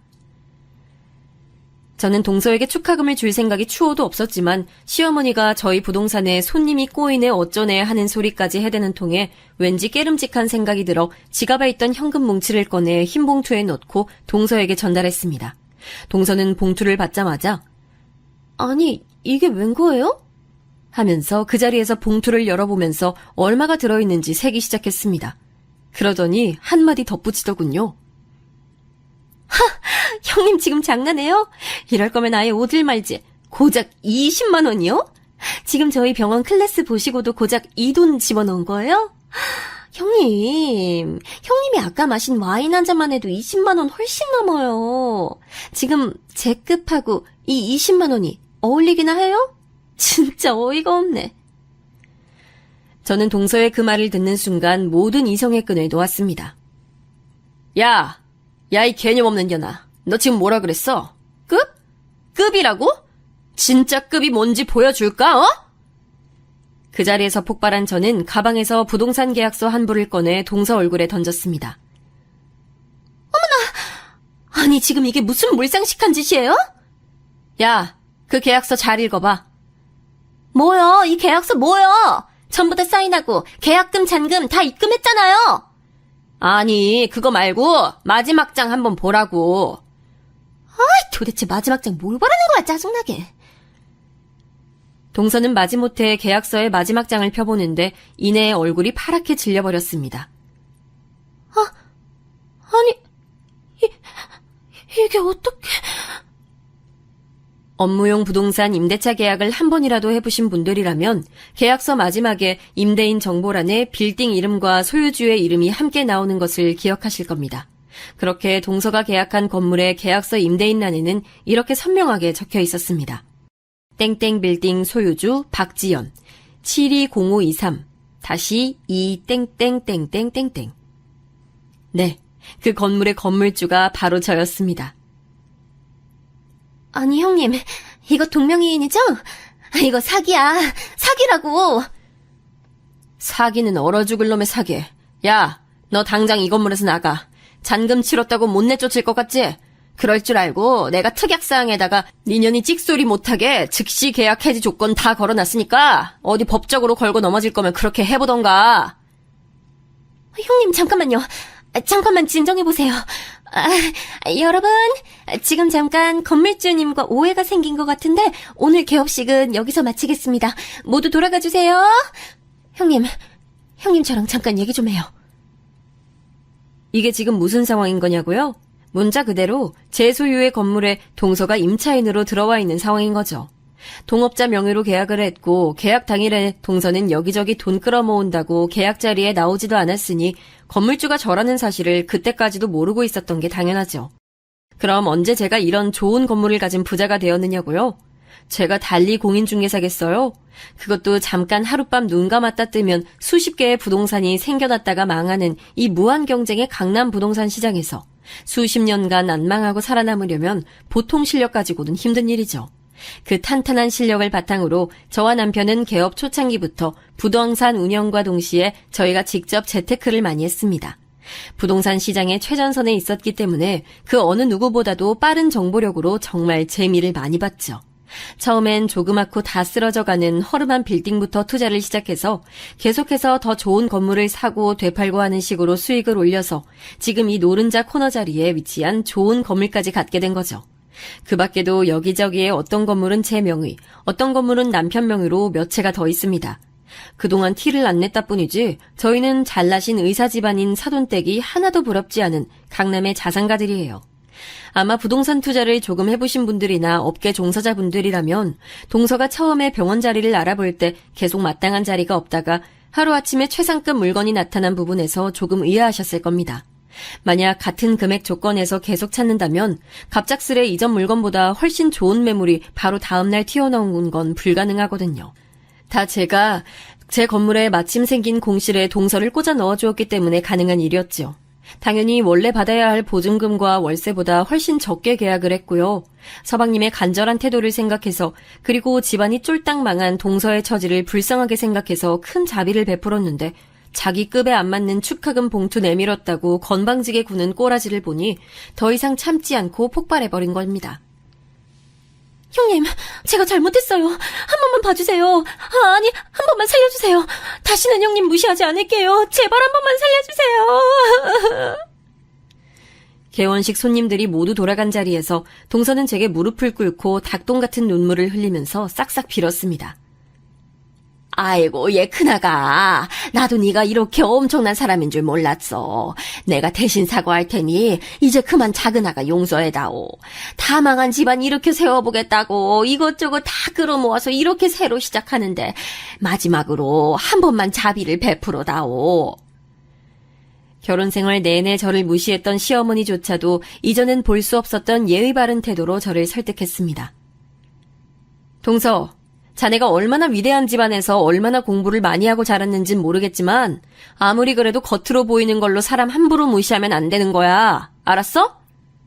저는 동서에게 축하금을 줄 생각이 추호도 없었지만 시어머니가 저희 부동산에 손님이 꼬이네 어쩌네 하는 소리까지 해대는 통에 왠지 깨름직한 생각이 들어 지갑에 있던 현금 뭉치를 꺼내 흰 봉투에 넣고 동서에게 전달했습니다. 동서는 봉투를 받자마자 아니, 이게 웬 거예요? 하면서 그 자리에서 봉투를 열어보면서 얼마가 들어있는지 세기 시작했습니다. 그러더니 한마디 덧붙이더군요. 형님 지금 장난해요? 이럴 거면 아예 오질 말지. 고작 20만 원이요? 지금 저희 병원 클래스 보시고도 고작 이 돈 집어넣은 거예요? 형님이 아까 마신 와인 한 잔만 해도 20만 원 훨씬 넘어요. 지금 제 급하고 이 20만 원이 어울리기나 해요? 진짜 어이가 없네. 저는 동서의 그 말을 듣는 순간 모든 이성의 끈을 놓았습니다. 야, 이 개념 없는 년아. 너 지금 뭐라 그랬어? 급? 급이라고? 진짜 급이 뭔지 보여줄까, 어? 그 자리에서 폭발한 저는 가방에서 부동산 계약서 한 부를 꺼내 동서 얼굴에 던졌습니다. 아니, 지금 이게 무슨 몰상식한 짓이에요? 야, 그 계약서 잘 읽어봐. 뭐요? 이 계약서 뭐요? 전부 다 사인하고 계약금, 잔금 다 입금했잖아요. 아니, 그거 말고 마지막 장 한번 보라고. 도대체 마지막 장 뭘 보라는 거야, 짜증나게. 동서는 마지못해 계약서의 마지막 장을 펴보는데 이내 얼굴이 파랗게 질려버렸습니다. 아니, 이게 어떻게... 업무용 부동산 임대차 계약을 한 번이라도 해보신 분들이라면 계약서 마지막에 임대인 정보란에 빌딩 이름과 소유주의 이름이 함께 나오는 것을 기억하실 겁니다. 그렇게 동서가 계약한 건물의 계약서 임대인란에는 이렇게 선명하게 적혀 있었습니다. 땡땡 빌딩 소유주 박지연 720523 2 땡땡땡땡땡땡. 네, 그 건물의 건물주가 바로 저였습니다. 아니, 형님, 이거 동명이인이죠? 이거 사기야. 사기라고. 사기는 얼어 죽을 놈의 사기. 야, 너 당장 이 건물에서 나가. 잔금 치렀다고 못 내쫓을 것 같지? 그럴 줄 알고 내가 특약사항에다가 니년이 찍소리 못하게 즉시 계약 해지 조건 다 걸어놨으니까 어디 법적으로 걸고 넘어질 거면 그렇게 해보던가. 형님, 잠깐만요. 잠깐만 진정해보세요. 여러분, 지금 잠깐 건물주님과 오해가 생긴 것 같은데 오늘 개업식은 여기서 마치겠습니다. 모두 돌아가 주세요. 형님, 저랑 잠깐 얘기 좀 해요. 이게 지금 무슨 상황인 거냐고요? 문자 그대로 제 소유의 건물에 동서가 임차인으로 들어와 있는 상황인 거죠. 동업자 명의로 계약을 했고 계약 당일에 동서는 여기저기 돈 끌어모은다고 계약 자리에 나오지도 않았으니 건물주가 저라는 사실을 그때까지도 모르고 있었던 게 당연하죠. 그럼 언제 제가 이런 좋은 건물을 가진 부자가 되었느냐고요? 제가 달리 공인중개사겠어요? 그것도 잠깐 하룻밤 눈 감았다 뜨면 수십 개의 부동산이 생겨났다가 망하는 이 무한 경쟁의 강남 부동산 시장에서 수십 년간 안 망하고 살아남으려면 보통 실력 가지고는 힘든 일이죠. 그 탄탄한 실력을 바탕으로 저와 남편은 개업 초창기부터 부동산 운영과 동시에 저희가 직접 재테크를 많이 했습니다. 부동산 시장의 최전선에 있었기 때문에 그 어느 누구보다도 빠른 정보력으로 정말 재미를 많이 봤죠. 처음엔 조그맣고 다 쓰러져가는 허름한 빌딩부터 투자를 시작해서 계속해서 더 좋은 건물을 사고 되팔고 하는 식으로 수익을 올려서 지금 이 노른자 코너 자리에 위치한 좋은 건물까지 갖게 된 거죠. 그 밖에도 여기저기에 어떤 건물은 제 명의, 어떤 건물은 남편 명의로 몇 채가 더 있습니다. 그동안 티를 안 냈다 뿐이지 저희는 잘나신 의사 집안인 사돈댁이 하나도 부럽지 않은 강남의 자산가들이에요. 아마 부동산 투자를 조금 해보신 분들이나 업계 종사자분들이라면 동서가 처음에 병원 자리를 알아볼 때 계속 마땅한 자리가 없다가 하루아침에 최상급 물건이 나타난 부분에서 조금 의아하셨을 겁니다. 만약 같은 금액 조건에서 계속 찾는다면 갑작스레 이전 물건보다 훨씬 좋은 매물이 바로 다음날 튀어나온 건 불가능하거든요. 다 제가 제 건물에 마침 생긴 공실에 동서를 꽂아 넣어주었기 때문에 가능한 일이었죠. 당연히 원래 받아야 할 보증금과 월세보다 훨씬 적게 계약을 했고요. 서방님의 간절한 태도를 생각해서 그리고 집안이 쫄딱 망한 동서의 처지를 불쌍하게 생각해서 큰 자비를 베풀었는데 자기 급에 안 맞는 축하금 봉투 내밀었다고 건방지게 구는 꼬라지를 보니 더 이상 참지 않고 폭발해버린 겁니다. 형님, 제가 잘못했어요. 한 번만 봐주세요. 아니, 한 번만 살려주세요. 다시는 형님 무시하지 않을게요. 제발 한 번만 살려주세요. 개원식 손님들이 모두 돌아간 자리에서 동서는 제게 무릎을 꿇고 닭똥 같은 눈물을 흘리면서 싹싹 빌었습니다. 아이고, 얘 큰아가. 나도 네가 이렇게 엄청난 사람인 줄 몰랐어. 내가 대신 사과할 테니 이제 그만 작은아가 용서해다오. 다 망한 집안 이렇게 세워보겠다고 이것저것 다 끌어모아서 이렇게 새로 시작하는데 마지막으로 한 번만 자비를 베풀어다오. 결혼 생활 내내 저를 무시했던 시어머니조차도 이전엔 볼 수 없었던 예의 바른 태도로 저를 설득했습니다. 동서, 자네가 얼마나 위대한 집안에서 얼마나 공부를 많이 하고 자랐는진 모르겠지만 아무리 그래도 겉으로 보이는 걸로 사람 함부로 무시하면 안 되는 거야. 알았어?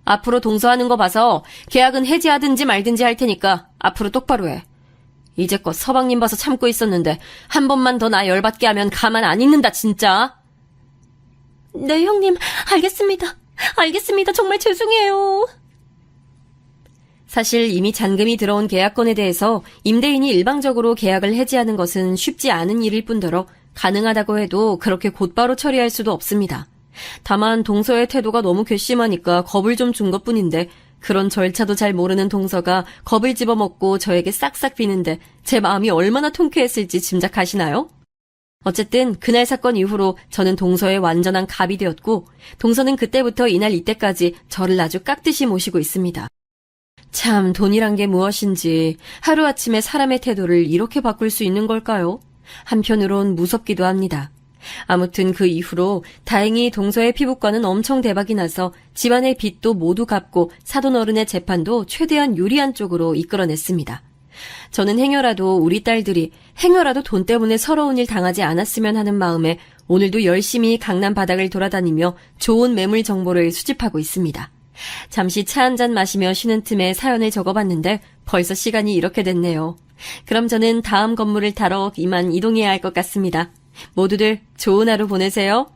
앞으로 동서하는 거 봐서 계약은 해지하든지 말든지 할 테니까 앞으로 똑바로 해. 이제껏 서방님 봐서 참고 있었는데 한 번만 더 나 열받게 하면 가만 안 있는다 진짜. 네, 형님. 알겠습니다. 알겠습니다. 정말 죄송해요. 사실 이미 잔금이 들어온 계약건에 대해서 임대인이 일방적으로 계약을 해지하는 것은 쉽지 않은 일일 뿐더러 가능하다고 해도 그렇게 곧바로 처리할 수도 없습니다. 다만 동서의 태도가 너무 괘씸하니까 겁을 좀 준 것뿐인데 그런 절차도 잘 모르는 동서가 겁을 집어먹고 저에게 싹싹 비는데 제 마음이 얼마나 통쾌했을지 짐작하시나요? 어쨌든 그날 사건 이후로 저는 동서의 완전한 갑이 되었고 동서는 그때부터 이날 이때까지 저를 아주 깍듯이 모시고 있습니다. 참 돈이란 게 무엇인지 하루아침에 사람의 태도를 이렇게 바꿀 수 있는 걸까요? 한편으론 무섭기도 합니다. 아무튼 그 이후로 다행히 동서의 피부과는 엄청 대박이 나서 집안의 빚도 모두 갚고 사돈 어른의 재판도 최대한 유리한 쪽으로 이끌어냈습니다. 저는 행여라도 우리 딸들이 행여라도 돈 때문에 서러운 일 당하지 않았으면 하는 마음에 오늘도 열심히 강남 바닥을 돌아다니며 좋은 매물 정보를 수집하고 있습니다. 잠시 차 한잔 마시며 쉬는 틈에 사연을 적어봤는데 벌써 시간이 이렇게 됐네요. 그럼 저는 다음 건물을 타러 이만 이동해야 할 것 같습니다. 모두들 좋은 하루 보내세요.